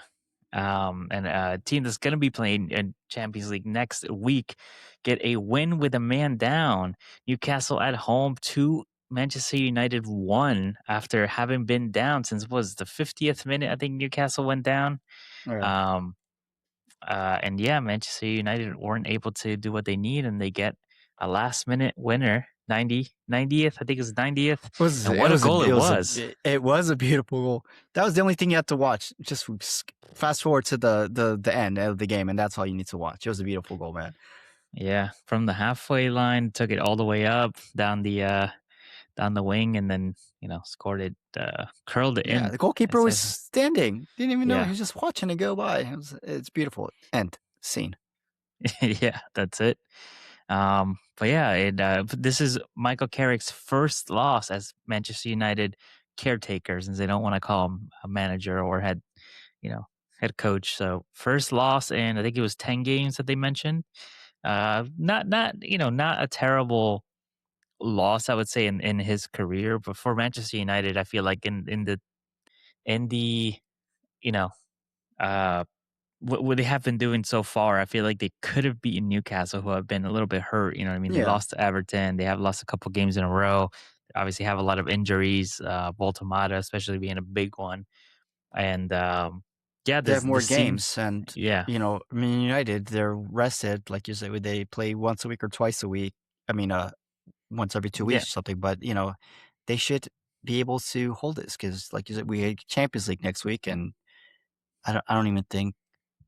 And a team that's going to be playing in Champions League next week get a win with a man down. Newcastle at home to Manchester United 1 after having been down since was the 50th minute. I think Newcastle went down. yeah. Um, and yeah, Manchester United weren't able to do what they need, and they get a last minute winner, 90th. I think it's 90th. And what a goal it was. It was a beautiful goal. That was the only thing you had to watch. Just fast forward to the end of the game, and that's all you need to watch. It was a beautiful goal, man. Yeah, from the halfway line, took it all the way up down the wing, and then scored it, curled it Yeah, in. the goalkeeper was Essentially. standing. Didn't even know. He Yeah, was just watching it go by. It's beautiful. End scene. Yeah, that's it. But yeah, this is Michael Carrick's first loss as Manchester United caretaker, since they don't want to call him a manager or you know, head coach. So first loss, and I think it was 10 games that they mentioned. Not a terrible loss, I would say, in his career, but for Manchester United, I feel like in the you know uh what they have been doing so far, I feel like they could have beaten Newcastle, who have been a little bit hurt. You know what I mean? They Yeah, lost to Everton. They have lost a couple games in a row. Obviously, have a lot of injuries. Boltomata, especially being a big one, and yeah, they have more this seems games, and yeah, I mean, United, they're rested, like you said, they play once a week or twice a week. I mean, once every 2 weeks yeah, or something. But they should be able to hold this because, like you said, we had Champions League next week, and I don't even think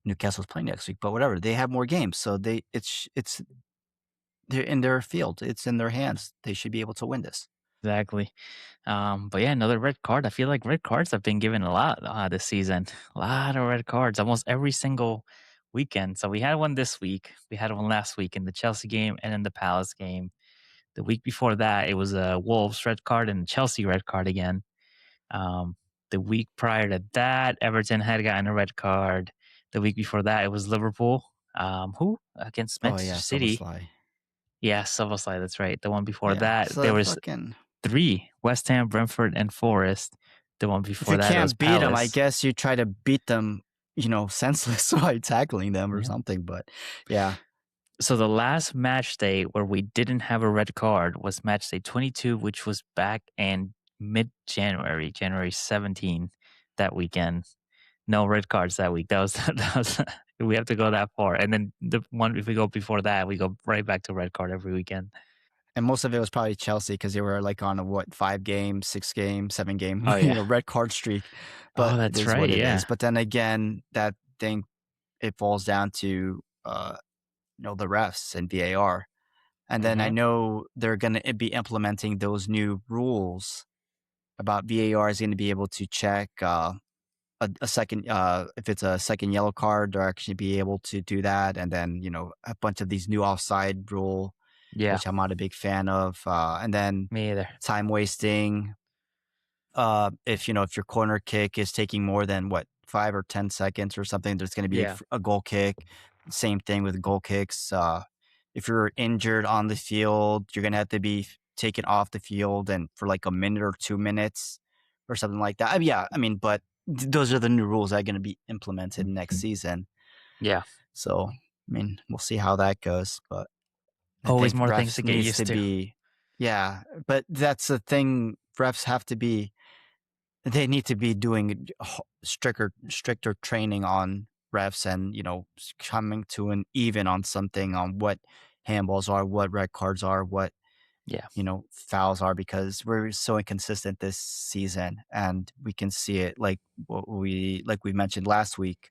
Newcastle's playing next week. But whatever, they have more games, so it's they're in their field. It's in their hands. They should be able to win this. exactly. But yeah, another red card. I feel like red cards have been given a lot this season. A lot of red cards, almost every single weekend. So we had one this week. We had one last week in the Chelsea game and in the Palace game. The week before that, it was a Wolves red card and a Chelsea red card again. Um, the week prior to that, Everton had gotten a red card. The week before that, it was Liverpool. Who against Oh Manchester yeah, City? Soboslai. Yeah, Silverslide. That's right. The one before Yeah, that, there so was fucking. three: West Ham, Brentford, and Forest. The one If before you that, it was can't beat them, I Palace. guess you try to beat them, senseless by tackling them or Yeah. something. But yeah, So the last match day where we didn't have a red card was match day 22, which was back in mid January, January 17th, that weekend. No red cards that week. That was we have to go that far. And then the one if we go before that, we go right back to red card every weekend. and most of it was probably Chelsea because they were like on a 5 game, 6 game, 7 game, Oh yeah. red card streak. Oh, But it that's is right. what it is. Yeah. But then again, that thing it falls down to the refs and VAR. And then I Hmm. know they're going to be implementing those new rules about VAR is going to be able to check a second if it's a second yellow card, they're actually be able to do that. And then a bunch of these new offside rule, Yeah. which I'm not a big fan of. And then Me either. time wasting. If your corner kick is taking more than 5 or 10 seconds or something, there's going to be Yeah. a goal kick. Same thing with goal kicks. If you're injured on the field, you're going to have to be taken off the field and for like a minute or 2 minutes or something like that. Yeah, I mean, but those are the new rules that are going to be implemented next season. Yeah. So, I mean, we'll see how that goes. But I Always think more things refs to get needs used to to. be, yeah. But that's the thing. Refs have to be they need to be doing stricter training on refs and, coming to an even on something on what handballs are, what red cards are, what, Yeah. fouls are because we're so inconsistent this season and we can see it like we mentioned last week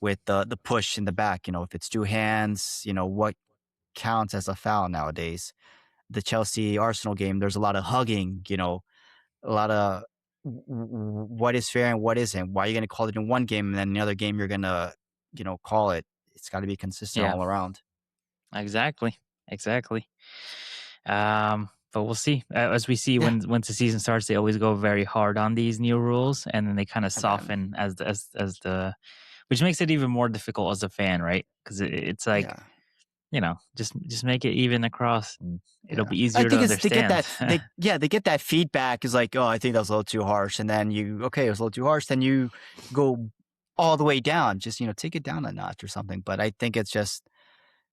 with the push in the back, if it's two hands, what counts as a foul nowadays. The Chelsea Arsenal game, there's a lot of hugging, a lot of what is fair and what isn't. Why are you going to call it in one game and then another game you're going to, call it? It's got to be consistent Yeah. all around. Exactly. Exactly. But we'll see. As we see Yeah. when once the season starts, they always go very hard on these new rules, and then they kind of And then, soften as the which makes it even more difficult as a fan, right? Because it's like yeah. just make it even across, and it'll Yeah. be I easier to think it's they get understand. that they get that feedback is like, oh, I think that was a little too harsh. And then okay, it was a little too harsh. Then you go all the way down. Just, take it down a notch or something. But I think it's just,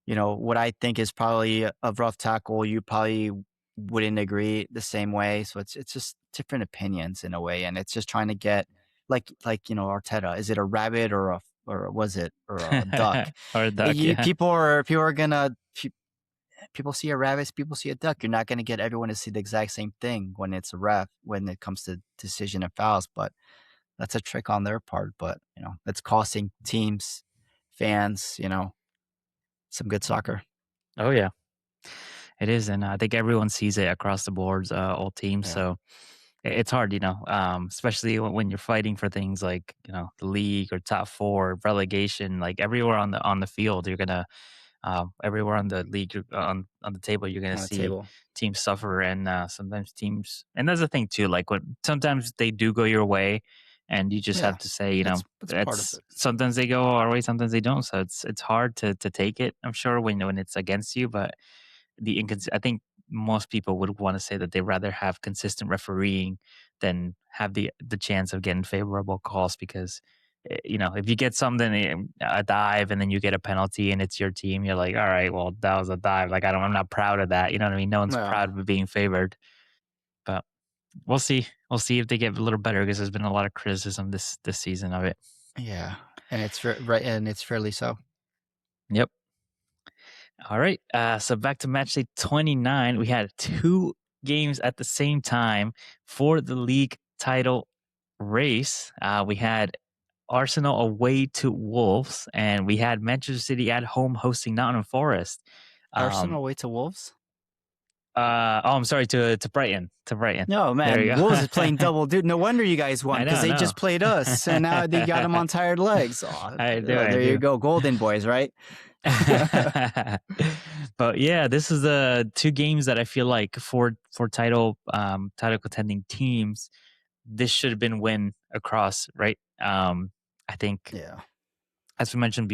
what I think is probably a rough tackle, you probably wouldn't agree the same way. So it's just different opinions in a way, and it's just trying to get Arteta. Is it a rabbit or was it or a duck? Or a duck, yeah, People are gonna people see a rabbit, people see a duck. You're not gonna get everyone to see the exact same thing when it's a ref when it comes to decision and fouls, but that's a trick on their part. But it's costing teams, fans, some good soccer. oh yeah, it is, and I think everyone sees it across the boards, all teams. Yeah. So it's hard, especially when you're fighting for things like the league or top four relegation. Like everywhere on the field, you're gonna Everywhere on the league on the table, you're gonna On the see table. teams suffer, and sometimes teams. And that's the thing too. Like when sometimes they do go your way, and you just Yeah, have to say, it's part of it's it. sometimes they go our way, sometimes they don't. So it's hard to take it. I'm sure when it's against you, but I think most people would want to say that they rather have consistent refereeing than have the chance of getting favorable calls because if you get something a dive and then you get a penalty and it's your team, you're like, all right, well that was a dive. Like I'm not proud of that. You know what I mean? No one's Yeah, proud of being favored, but we'll see. We'll see if they get a little better because there's been a lot of criticism this season of it. yeah, and right, and it's fairly so. Yep. All right. So back to match day 29. We had two games at the same time for the league title race. We had Arsenal away to Wolves, and we had Manchester City at home hosting Nottingham Forest. Arsenal away to Wolves. I'm sorry, to Brighton. To Brighton. No, There man, you Wolves is go. playing double duty. No wonder you guys won I because they know. just played us, and now they got them on tired legs. I do. I There you do. go, Golden Boys, right? But yeah, this is the two games that I feel like for title contending teams, this should have been win across, right? I think Yeah, as we mentioned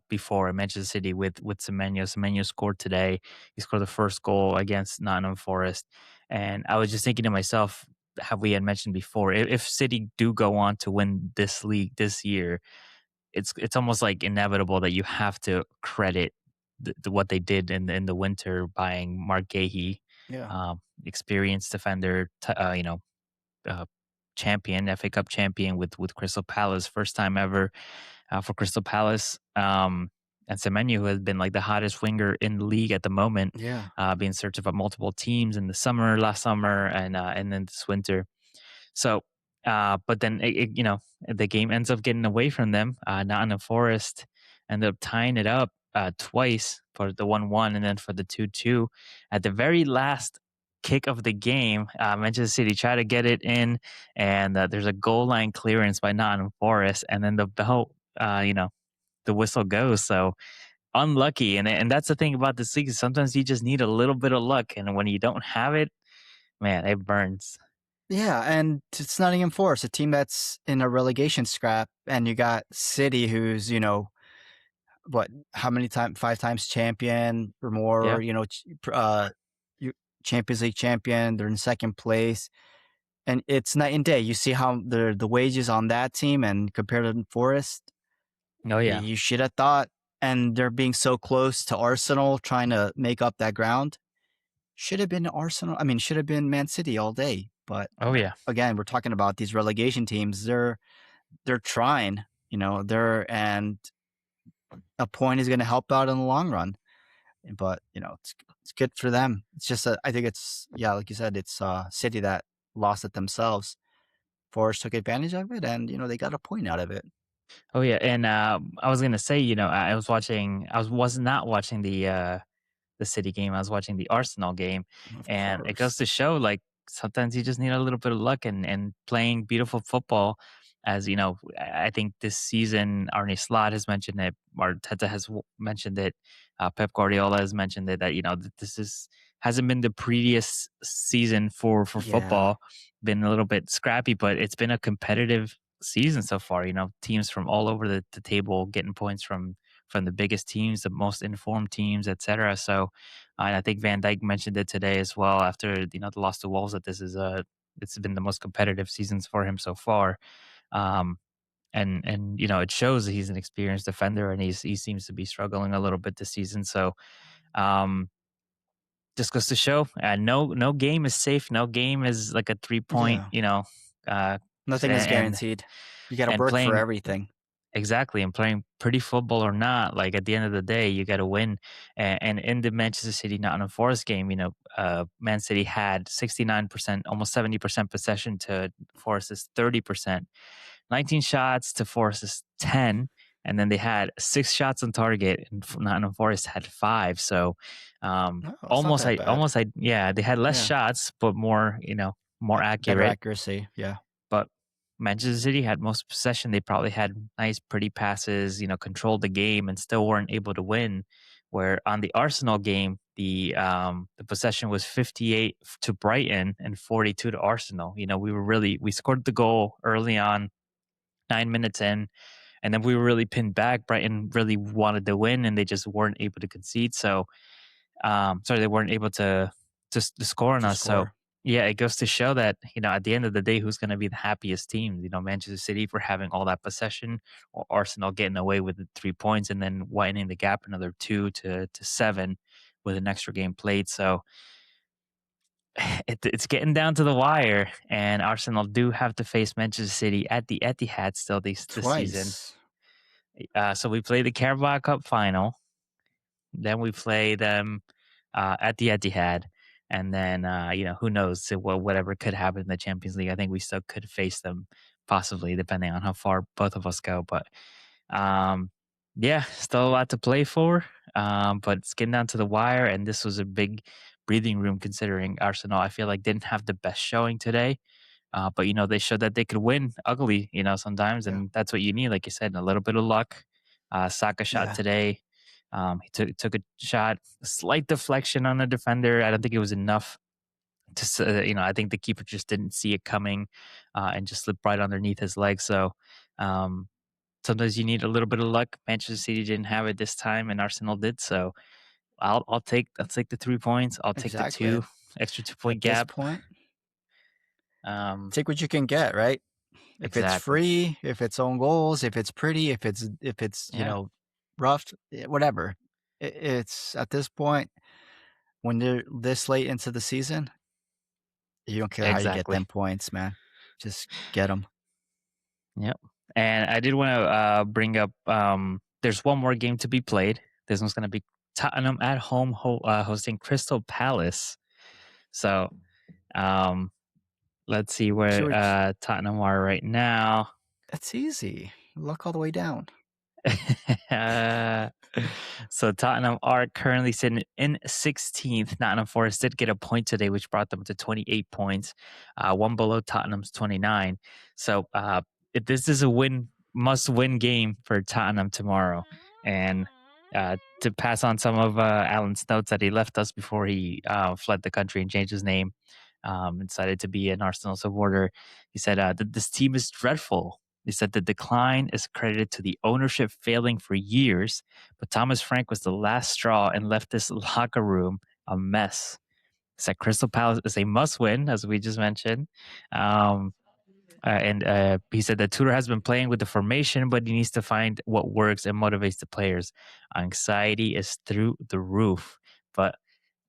before, Manchester City with Semenyo. Semenyo scored today. He scored the first goal against Nottingham Forest, and I was just thinking to myself, have we had mentioned before, if City do go on to win this league this year, it's almost like inevitable that you have to credit what they did in the winter buying Mark Gahey, yeah, experienced defender, uh, champion, FA Cup champion with Crystal Palace, first time ever for Crystal Palace. And Semenyo, who has been like the hottest winger in the league at the moment, yeah, being searched by multiple teams in the last summer, and then this winter. So, but then the game ends up getting away from them. Nottingham Forest ended up tying it up twice for the 1-1 and then for the 2-2 at the very last kick of the game. Manchester City try to get it in, and there's a goal line clearance by Nottingham Forest, and then the bell, the whistle goes. So unlucky, and that's the thing about this league. Sometimes you just need a little bit of luck, and when you don't have it, man, it burns. yeah. And it's Nottingham Forest, a team that's in a relegation scrap, and you got City, who's what, how many times, 5 times champion or Yeah. more, Champions League champion. They're in second place. And it's night and day. You see how the wages on that team and compared to Forest, Oh yeah. you should have thought, and they're being so close to Arsenal trying to make up that ground. Should have been Arsenal. I mean, should have been Man City all day. But Oh yeah. again, we're talking about these relegation teams. They're trying, and a point is going to help out in the long run. But it's good for them. It's just I think it's, yeah, like you said, it's City that lost it themselves. Forest took advantage of it, and they got a point out of it. Oh yeah. And I was gonna say, I was not watching the City game. I was watching the Arsenal game, Of and it goes course. to show like sometimes you just need a little bit of luck and playing beautiful football. As you know, I think this season Arne Slot has mentioned it, Arteta has mentioned it, Pep Guardiola has mentioned it, that this is hasn't been the previous season for Yeah. football, been a little bit scrappy, but it's been a competitive season so far. Teams from all over the table getting points from the biggest teams, the most informed teams, etc. So, and I think Van Dijk mentioned it today as well after the loss to Wolves, that it's been the most competitive seasons for him so far. Um, and it shows that he's an experienced defender, and he seems to be struggling a little bit this season. So, um, just goes to show, no game is safe. No game is like a 3 point, Yeah. uh, Nothing is and guaranteed. You got to and work for playing. everything. Exactly, and playing pretty football or not, like at the end of the day, you got to win. And in the Manchester City Nottingham Forest game, Man City had 69%, almost 70% possession to Forest's 30%, 19 shots to Forest's 10, and then they had 6 shots on target, and Nottingham Forest had 5. So, No, it's not that bad. yeah, they had less Yeah. shots, but more, more Better accurate. accuracy. Yeah. But Manchester City had most possession. They probably had nice, pretty passes, controlled the game and still weren't able to win. Where on the Arsenal game, the possession was 58 to Brighton and 42 to Arsenal. We scored the goal early on, 9 minutes in, and then we were really pinned back. Brighton really wanted to win, and they just weren't able to concede. So, sorry, they weren't able to score on To us. So, score. yeah, it goes to show that at the end of the day, who's going to be the happiest team? Manchester City for having all that possession, or Arsenal getting away with the 3 points and then widening the gap another 2 to 7 with an extra game played. So it's getting down to the wire, and Arsenal do have to face Manchester City at the Etihad still this season. Twice. So we play the Carabao Cup final, then we play them at the Etihad, and then who knows whatever could happen in the Champions League. I think we still could face them possibly, depending on how far both of us go. But yeah, still a lot to play for. But it's getting down to the wire, and this was a big breathing room considering Arsenal, I feel like, didn't have the best showing today. But they showed that they could win ugly, sometimes, Yeah. and that's what you need. Like you said, a little bit of luck. Saka shot Yeah. today. He took a shot, a slight deflection on the defender. I don't think it was enough to, I think the keeper just didn't see it coming, and just slipped right underneath his leg. So sometimes you need a little bit of luck. Manchester City didn't have it this time, and Arsenal did. So I'll take the 3 points. I'll take the Exactly. extra 2 point At this gap. point, Um, take what you can get, right? If it's exactly. free, if it's own goals, if it's pretty, if it's Yeah. rough, whatever. It's at this point when they're this late into the season, you don't care how you get Exactly. them points, man. Just get them. Yep. And I did want to bring up. There's one more game to be played. This one's going to be Tottenham at home hosting Crystal Palace. So let's see where Tottenham are right now. That's easy. Luck all the way down. So Tottenham are currently sitting in 16th. Nottingham Forest did get a point today, which brought them to 28 points, one below Tottenham's 29. So this is a must-win game for Tottenham tomorrow. And to pass on some of Alan's notes that he left us before he fled the country and changed his name, decided to be an Arsenal supporter, he said that this team is dreadful. He said the decline is credited to the ownership failing for years, but Thomas Frank was the last straw and left this locker room a mess. He said Crystal Palace is a must-win, as we just mentioned. And he said that Tudor has been playing with the formation, but he needs to find what works and motivates the players. Anxiety is through the roof. But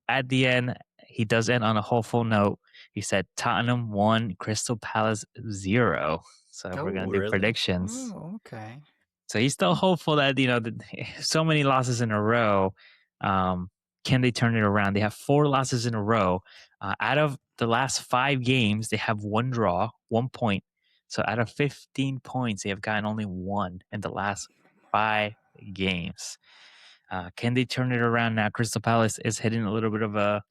at the end, he does end on a hopeful note. He said Tottenham 1, Crystal Palace 0. So we're going to do really? predictions. Oh, okay. So he's still hopeful that, so many losses in a row, can they turn it around? They have 4 losses in a row. Out of the last 5 games, they have 1 draw, 1 point. So out of 15 points, they have gotten only 1 in the last 5 games. Can they turn it around now? Crystal Palace is hitting a little bit of a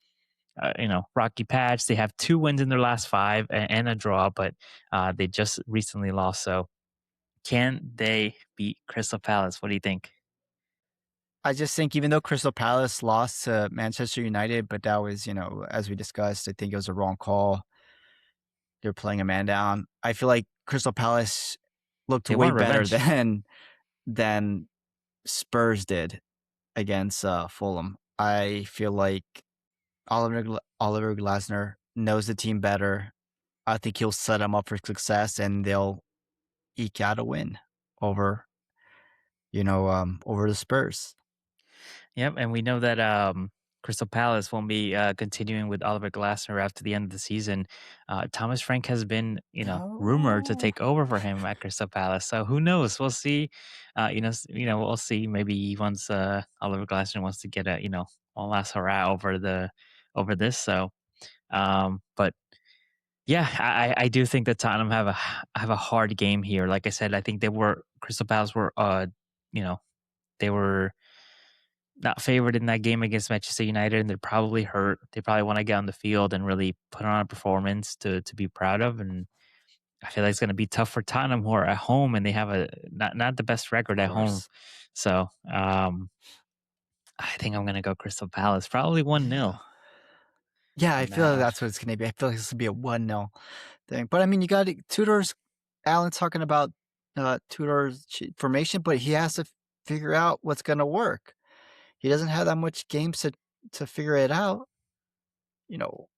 rocky patch. They have 2 wins in their last 5 and a draw, but they just recently lost. So can they beat Crystal Palace? What do you think? I just think even though Crystal Palace lost to Manchester United, but that was, as we discussed, I think it was a wrong call. They're playing a man down. I feel like Crystal Palace looked They way want better revenge. than Spurs did against Fulham. I feel like Oliver Glasner knows the team better. I think he'll set them up for success, and they'll eke out a win over, over the Spurs. Yep, and we know that Crystal Palace won't be continuing with Oliver Glasner after the end of the season. Thomas Frank has been, rumored to No. take over for him at Crystal Palace. So who knows? We'll see. We'll see. Maybe once Oliver Glasner wants to get a, one last hurrah over this. So, but yeah, I do think that Tottenham have a hard game here. Like I said, I think Crystal Palace were, they were not favored in that game against Manchester United, and they're probably hurt. They probably want to get on the field and really put on a performance to be proud of. And I feel like it's going to be tough for Tottenham, who are at home and they have a not the best record Of at home. course. So I think I'm gonna go Crystal Palace. Probably 1-0. Yeah, I feel like No. that's what it's going to be. I feel like this will be a 1-0 thing. But I mean, you got Tudor's. Alan's talking about Tudor's formation, but he has to figure out what's going to work. He doesn't have that much games to figure it out. You know,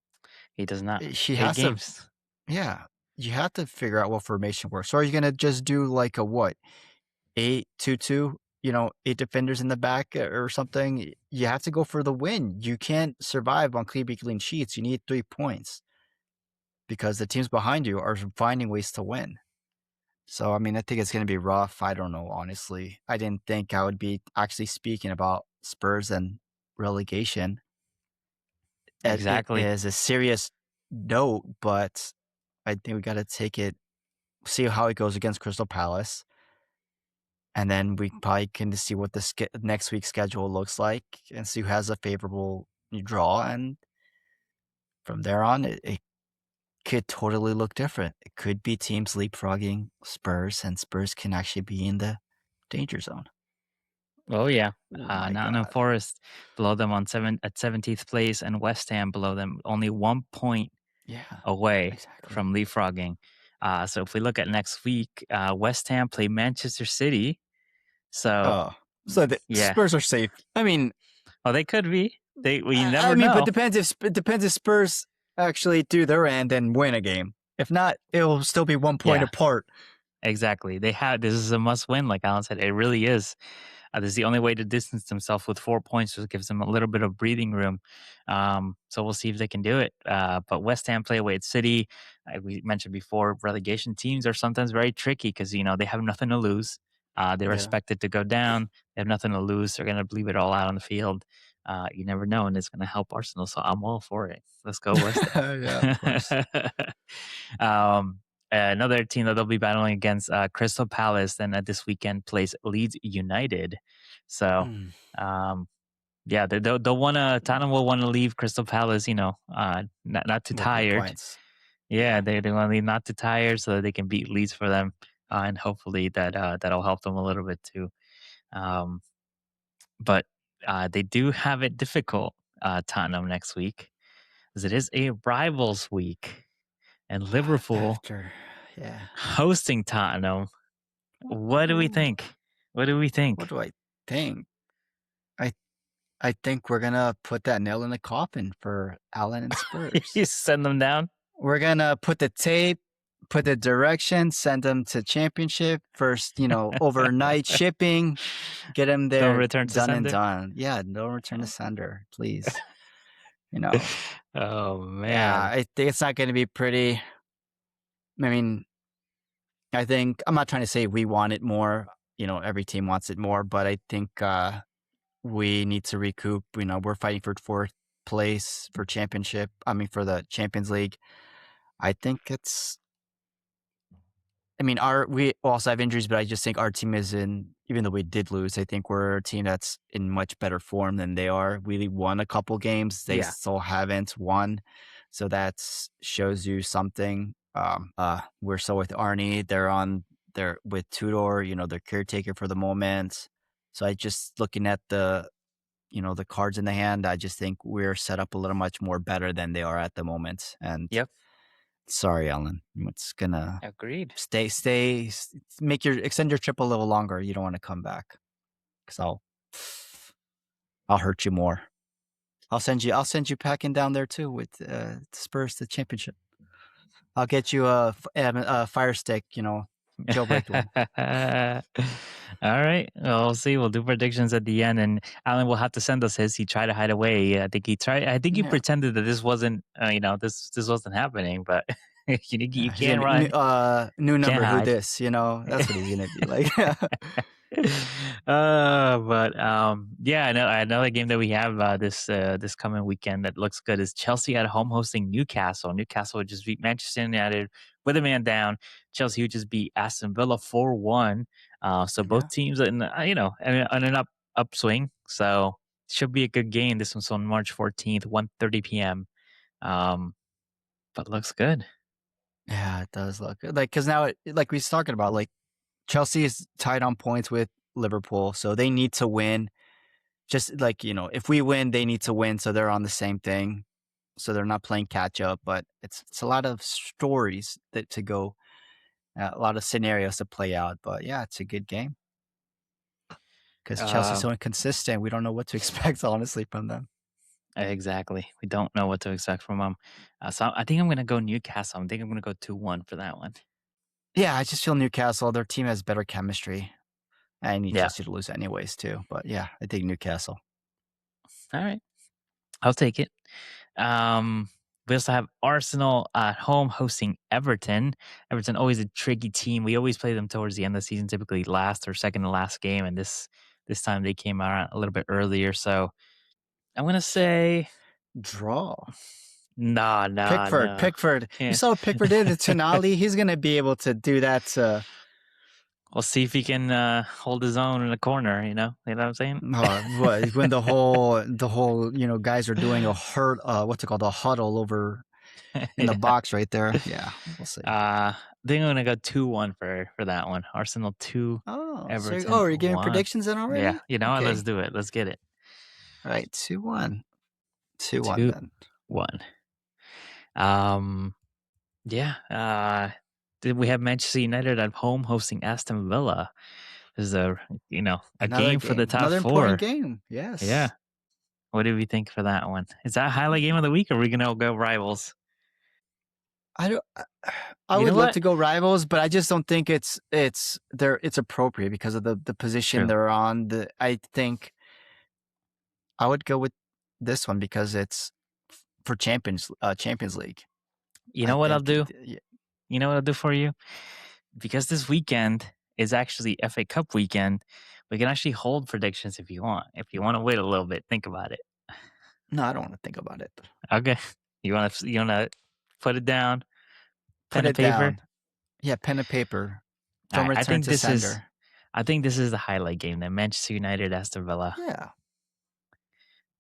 He does not. he 8 has to. games. Yeah, you have to figure out what formation works. Or are you going to just do like a what 8-2-2? 8 defenders in the back or something. You have to go for the win. You can't survive on clean sheets. You need 3 points because the teams behind you are finding ways to win. So, I mean, I think it's going to be rough. I don't know, honestly. I didn't think I would be actually speaking about Spurs and relegation. It Exactly. is a serious note, but I think we got to take it, see how it goes against Crystal Palace. And then we probably can see what the next week's schedule looks like and see who has a favorable draw. And from there on, it could totally look different. It could be teams leapfrogging Spurs, and Spurs can actually be in the danger zone. Oh yeah. Oh my Nottingham God. Forest below them at 17th place, and West Ham below them, only 1 point Yeah, away exactly. from leapfrogging. So if we look at next week, West Ham play Manchester City. So Oh, so the yeah. Spurs are safe. I mean, Oh, they could be. You I never mean, but know. depends if Spurs actually do their end and win a game. If not, it will still be 1 point Yeah, apart. exactly. This is a must win, like Alan said. It really is. This is the only way to distance themselves with 4 points, just gives them a little bit of breathing room. So we'll see if they can do it. But West Ham play away at City. We mentioned before, relegation teams are sometimes very tricky because they have nothing to lose. They're Yeah. expected to go down. They have nothing to lose. They're going to leave it all out on the field. You never know, and it's going to help Arsenal. So I'm all for it. Let's go West Yeah, of course. Ham. Another team that they'll be battling against, Crystal Palace, then this weekend plays Leeds United. So, um, yeah, they'll want to. Tottenham will want to leave Crystal Palace. Not too With tired. points. Yeah, they want to leave not too tired so that they can beat Leeds for them, and hopefully that'll help them a little bit too. Um, but they do have it difficult, Tottenham next week, as it is a rivals week, and Liverpool After, yeah. hosting Tottenham. What do we think? What do we What think? do I think? I I think we're gonna put that nail in the coffin for Allen and Spurs. You send them down? We're gonna put the tape, put the direction, send them to championship first. Overnight shipping, get them Don't there, return to done and sender? done. Yeah, no return to sender, please. You know, Oh, yeah, man. I think it's not going to be pretty. I mean, I think I'm not trying to say we want it more. Every team wants it more, but I think we need to recoup. We're fighting for fourth place for championship. I mean, for the Champions League. I think it's. I mean, we also have injuries, but I just think our team is in. Even though we did lose, I think we're a team that's in much better form than they are. We won a couple games; they Yeah. still haven't won, so that shows you something. We're still with Arnie. They're with Tudor. They're caretaker for the moment. So I just looking at the cards in the hand, I just think we're set up a little much more better than they are at the moment. And Yep. sorry, Ellen, it's gonna Agreed. extend your trip a little longer. You don't want to come back because I'll hurt you more. I'll send you packing down there too with Spurs to championship. I'll get you a fire stick, jailbreaked one. All right. Well, we'll see. We'll do predictions at the end, and Alan will have to send us his. He tried to hide away. I think he tried. I think he Yeah, pretended that this wasn't, this wasn't happening. But you yeah. He's can't gonna run, new can't number. Who hide. this? That's what he's gonna be like. But yeah, I know another game that we have this coming weekend that looks good is Chelsea at home hosting Newcastle. Newcastle would just beat Manchester United with a man down. Chelsea would just beat Aston Villa 4-1. So Yeah. both teams in on an upswing. So should be a good game. This one's on March 14th, 1:30 p.m. But looks good. Yeah, it does look good. Because now, like we was talking about, like Chelsea is tied on points with Liverpool, so they need to win just like, if we win, they need to win, so they're on the same thing. So they're not playing catch up, but it's a lot of stories to go, a lot of scenarios to play out. But yeah, it's a good game because Chelsea's Uh, so inconsistent. We don't know what to expect, honestly, from them. exactly. We don't know what to expect from them. So I think I'm going to go Newcastle. I think I'm going to go 2-1 for that one. Yeah, I just feel Newcastle, their team has better chemistry. I need Yeah. Chelsea to lose anyways, too. But yeah, I think Newcastle. All right. I'll take it. We also have Arsenal at home hosting Everton. Everton always a tricky team. We always play them towards the end of the season, typically last or second to last game, and this time they came out a little bit earlier. So I'm gonna say Draw. Nah. Pickford. You Yeah. saw what Pickford did to Tonali. He's gonna be able to do that. We'll see if he can hold his own in the corner. You know what I'm saying? When the whole guys are doing a what's it called, a huddle over in the box right there. Yeah, we'll see. I think I'm gonna go 2-1 for that one. Arsenal 2, Everton. You're giving 1. predictions then already? Yeah, Okay. let's do it. Let's get it. All right, 2-1. 2-1 then. 1. Yeah. Did we have Manchester United at home hosting Aston Villa? This is a game for the top Another 4. important game. Yes. Yeah. What do we think for that one? Is that highlight game of the week, or are we gonna go rivals? I would love to go rivals, but I just don't think it's appropriate because of the position they're on. I think I would go with this one because it's for Champions League. You know what I'll do? You know what I'll do for you? Because this weekend is actually FA Cup weekend, we can actually hold predictions if you want. If you want to wait a little bit, think about it. No, I don't want to think about it. Okay. You want to put it down? Pen and paper? Down. Yeah, pen and paper. From return to sender. I think this is the highlight game then. Manchester United, Aston Villa. Yeah.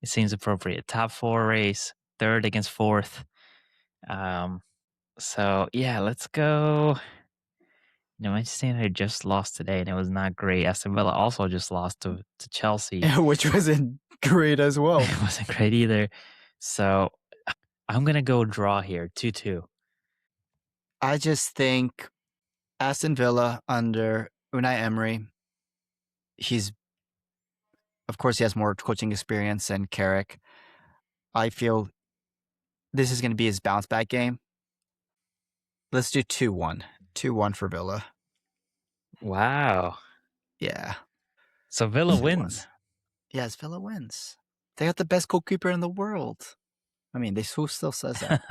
It seems appropriate. Top 4 race, 3rd against 4th. So yeah, let's go. Manchester United just lost today, and it was not great. Aston Villa also just lost to Chelsea, which wasn't great as well. It wasn't great either. So I'm gonna go draw here, 2-2. I just think Aston Villa under Unai Emery. Of course, he has more coaching experience than Carrick. I feel this is going to be his bounce back game. Let's do 2-1. 2-1 for Villa. Wow. Yeah. So Villa wins. Yes, Villa wins. They got the best goalkeeper in the world. I mean, who still says that?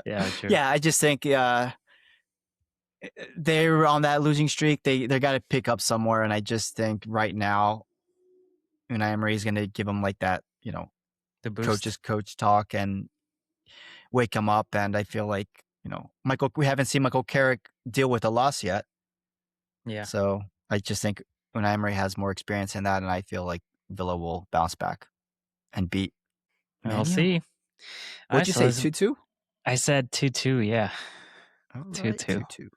Yeah, true. Yeah, I just think they're on that losing streak. They got to pick up somewhere, and I just think right now, Unai Emery is going to give them like that, the boost. coach talk and wake them up. And I feel like we haven't seen Michael Carrick deal with a loss yet. Yeah. So I just think Unai Emery has more experience in that, and I feel like Villa will bounce back and beat. We'll see. What'd you say? 2-2? I said 2-2. Yeah. 2-2.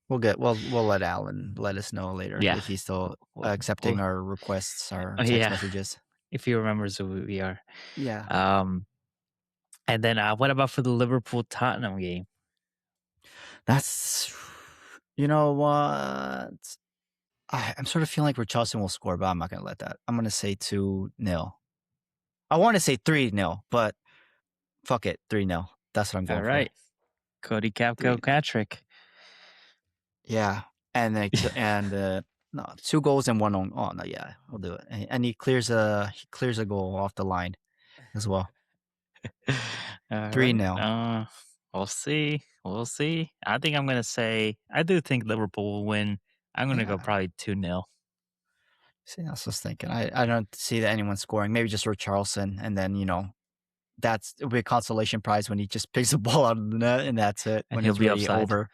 We'll let Alan let us know later if he's still accepting our requests, our text messages. If he remembers who we are. Yeah. And then what about for the Liverpool-Tottenham game? That's, you know what? I'm sort of feeling like Richarlison will score, but I'm not going to let that. I'm going to say 2-0. I want to say 3-0, but fuck it, 3-0. That's what I'm going for. All right. Cody Gakpo hat-trick. Yeah. And 2 goals and 1 on. Oh, no, yeah, we'll do it. And he clears a goal off the line as well. 3-0. Right. We'll see. I think I'm going to say, I do think Liverpool will win. I'm going to go probably 2-0. See, I was just thinking. I don't see that anyone scoring. Maybe just Richarlison, and then it'll be a consolation prize when he just picks the ball out of the net, and that's it. And when he'll it's be really upside. over.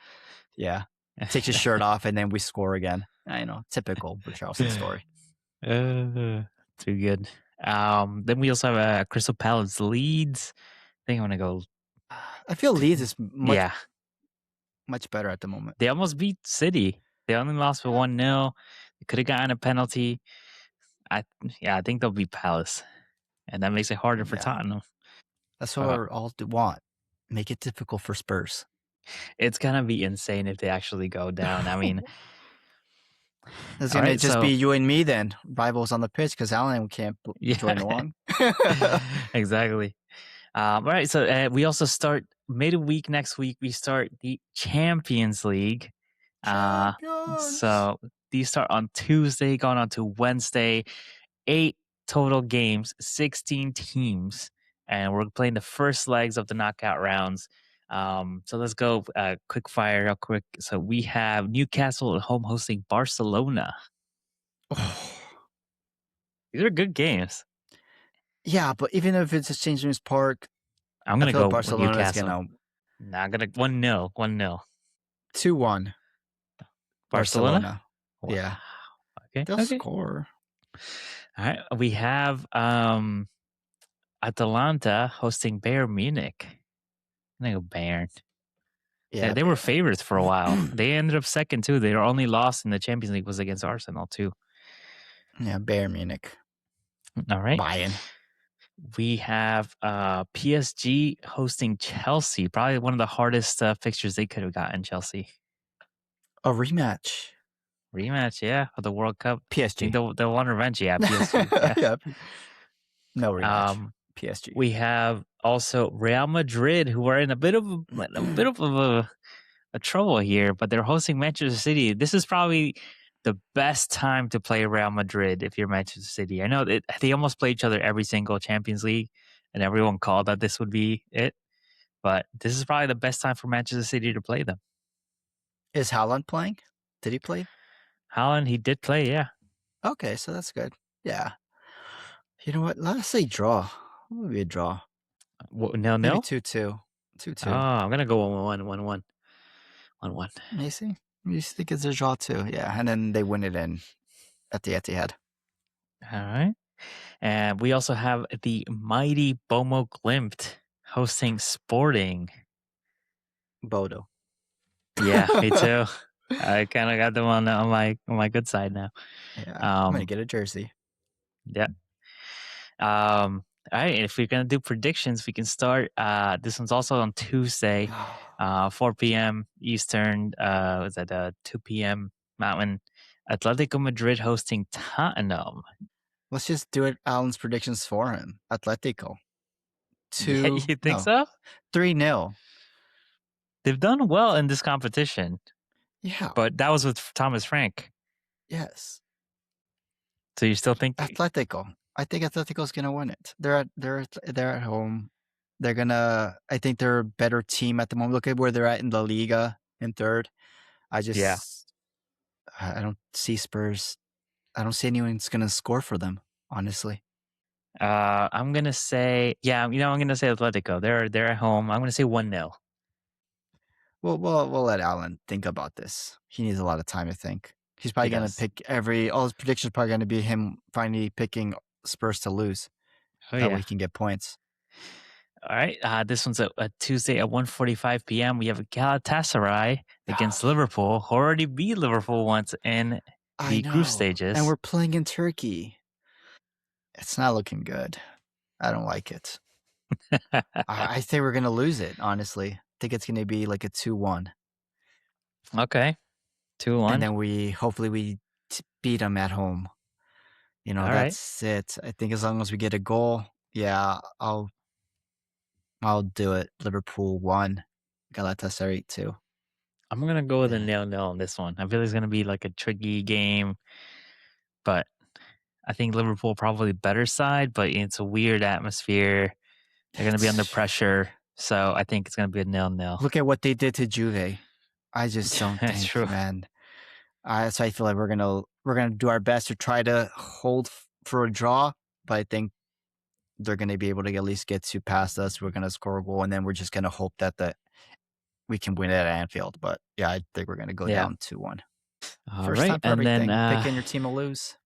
Yeah, takes his shirt off, and then we score again. I know, typical Richarlison story. Too good. Then we also have Crystal Palace Leeds. I think I'm gonna go. I feel Leeds is much better at the moment. They almost beat City. They only lost for 1-0. They could have gotten a penalty. I think they'll be Palace, and that makes it harder for Tottenham. That's what we all want. Make it difficult for Spurs. It's gonna be insane if they actually go down. I mean, it's gonna just be you and me then, rivals on the pitch, because Alan can't join along. Exactly. All right, so we also start midweek next week. We start the Champions League. So these start on Tuesday, going on to Wednesday. 8 total games, 16 teams, and we're playing the first legs of the knockout rounds. So let's go quick fire real quick. So we have Newcastle at home hosting Barcelona. These are good games. Yeah, but even if it's a St. James Park, I'm gonna go Barcelona Newcastle. Is gonna. Nah, I'm gonna 1-0. 2-1. Barcelona? Wow. Yeah. Okay. They'll score. All right. We have Atalanta hosting Bayern Munich. I'm gonna go Bayern. Yeah, they were favorites for a while. They ended up second too. Their only loss in the Champions League was against Arsenal too. Yeah, Bayern Munich. All right. Bayern. We have PSG hosting Chelsea. Probably one of the hardest fixtures they could have gotten, Chelsea. A rematch. Yeah, for the World Cup. PSG. They'll want revenge. Yeah, PSG. Yeah. No rematch. PSG. We have also Real Madrid, who are in a bit of a trouble here, but they're hosting Manchester City. This is probably the best time to play Real Madrid if you're Manchester City. I know they almost play each other every single Champions League, and everyone called that this would be it. But this is probably the best time for Manchester City to play them. Is Haaland playing? Did he play? Haaland, he did play, yeah. Okay, so that's good. Yeah. You know what? Let's say draw. Maybe a draw. No. Maybe 2-2. 2-2. Oh, I'm gonna go 1-1. 1-1. Macy? You think it's a draw too? Yeah, and then they win it at the Etihad. All right. And we also have the mighty Bomo Glimt hosting Sporting. Bodo. Yeah, me too. I kind of got them on my good side now. Yeah, I'm gonna get a jersey. Yeah. All right. If we're gonna do predictions, we can start. This one's also on Tuesday, 4 p.m. Eastern. Was that 2 p.m. Mountain? Atletico Madrid hosting Tottenham. Let's just do it. Alan's predictions for him. Atletico. You think so? 3-0. They've done well in this competition. Yeah. But that was with Thomas Frank. Yes. So you still think Atletico? I think Atletico's gonna win it. They're at home. They're gonna. I think they're a better team at the moment. Look at where they're at in La Liga in third. I don't see Spurs. I don't see anyone's gonna score for them. Honestly. I'm gonna say, I'm gonna say Atletico. They're at home. I'm gonna say 1-0. We'll let Alan think about this. He needs a lot of time to think. He's probably gonna pick all his predictions. Are probably gonna be him finally picking Spurs to lose. That way he can get points. All right. This one's a Tuesday at 1:45 p.m. We have Galatasaray against Liverpool, who already beat Liverpool once in the group stages. And we're playing in Turkey. It's not looking good. I don't like it. I think we're going to lose it, honestly. I think it's going to be like a 2-1. Okay. 2-1. And then hopefully we beat them at home. That's it. I think as long as we get a goal, I'll do it. Liverpool 1, Galatasaray 2. I'm going to go with a 0-0 on this one. I feel it's going to be like a tricky game, but I think Liverpool probably better side, but it's a weird atmosphere. They're going to be under pressure, so I think it's going to be a 0-0. Look at what they did to Juve. I just don't think, true. Man. So I feel like we're gonna do our best to try to hold for a draw, but I think they're gonna be able to at least get past us. We're gonna score a goal, and then we're just gonna hope that we can win it at Anfield. But I think we're gonna go down 2-1. First time for everything. Picking your team to lose.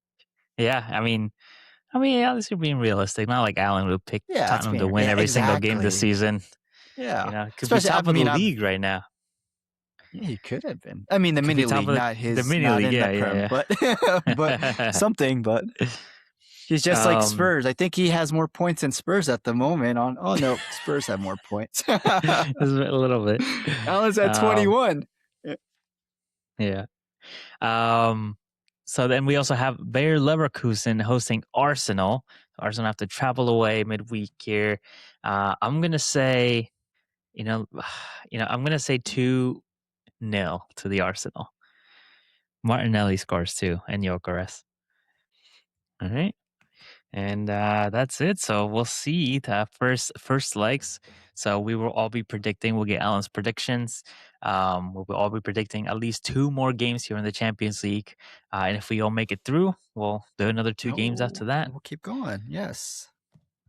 Yeah, I mean, at least you're being realistic. Not like Alan would pick Tottenham to win every single game this season. Yeah, because we're top of the league right now. Yeah, he could have been. I mean, the mini league, not his. The mini league, but something. But He's just like Spurs. I think he has more points than Spurs at the moment. Oh no, Spurs have more points. A little bit. Allen's at 21. Yeah. So then we also have Bayer Leverkusen hosting Arsenal. Arsenal have to travel away midweek here. I'm gonna say, I'm gonna say 2-0 to the Arsenal. Martinelli scores 2 and Gyökeres. All right. And that's it. So we'll see the first legs. So we will all be predicting. We'll get Alan's predictions. We'll all be predicting at least 2 more games here in the Champions League. And if we all make it through, we'll do another 2 games after that. We'll keep going. Yes.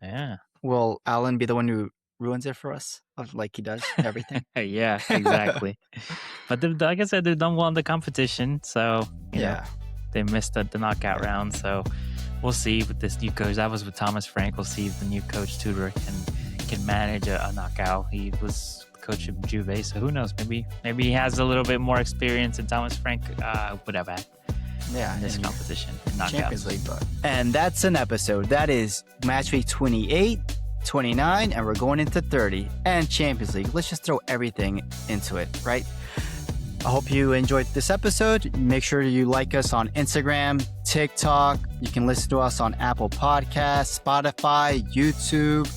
Yeah. Will Alan be the one who ruins it for us, like he does everything? Yeah, exactly. But like I said, they've done well in the competition. So you know, they missed the knockout round. So we'll see with this new coach. That was with Thomas Frank. We'll see if the new coach Tudor can manage a knockout. He was coach of Juve, so who knows? Maybe he has a little bit more experience than Thomas Frank would have had. Yeah, in this competition, Champions League. And that's an episode. That is match week 28, 29, and we're going into 30 and Champions League. Let's just throw everything into it, right? I hope you enjoyed this episode. Make sure you like us on Instagram, TikTok. You can listen to us on Apple Podcasts, Spotify, YouTube.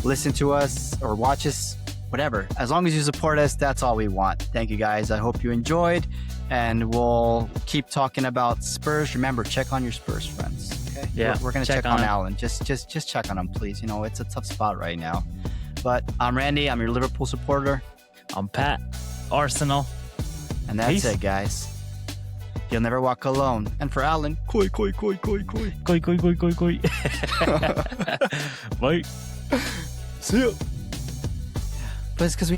Listen to us or watch us, whatever. As long as you support us, that's all we want. Thank you guys. I hope you enjoyed, and we'll keep talking about Spurs. Remember, check on your Spurs friends. Okay? Yeah, we're gonna check on Alan. Just check on him, please. It's a tough spot right now. But I'm Randy. I'm your Liverpool supporter. I'm Pat. Arsenal. And that's it, guys. You'll never walk alone. And for Alan, koi, koi, koi, koi, koi. Koi, koi, koi, koi, koi. Bye. See ya. But it's because we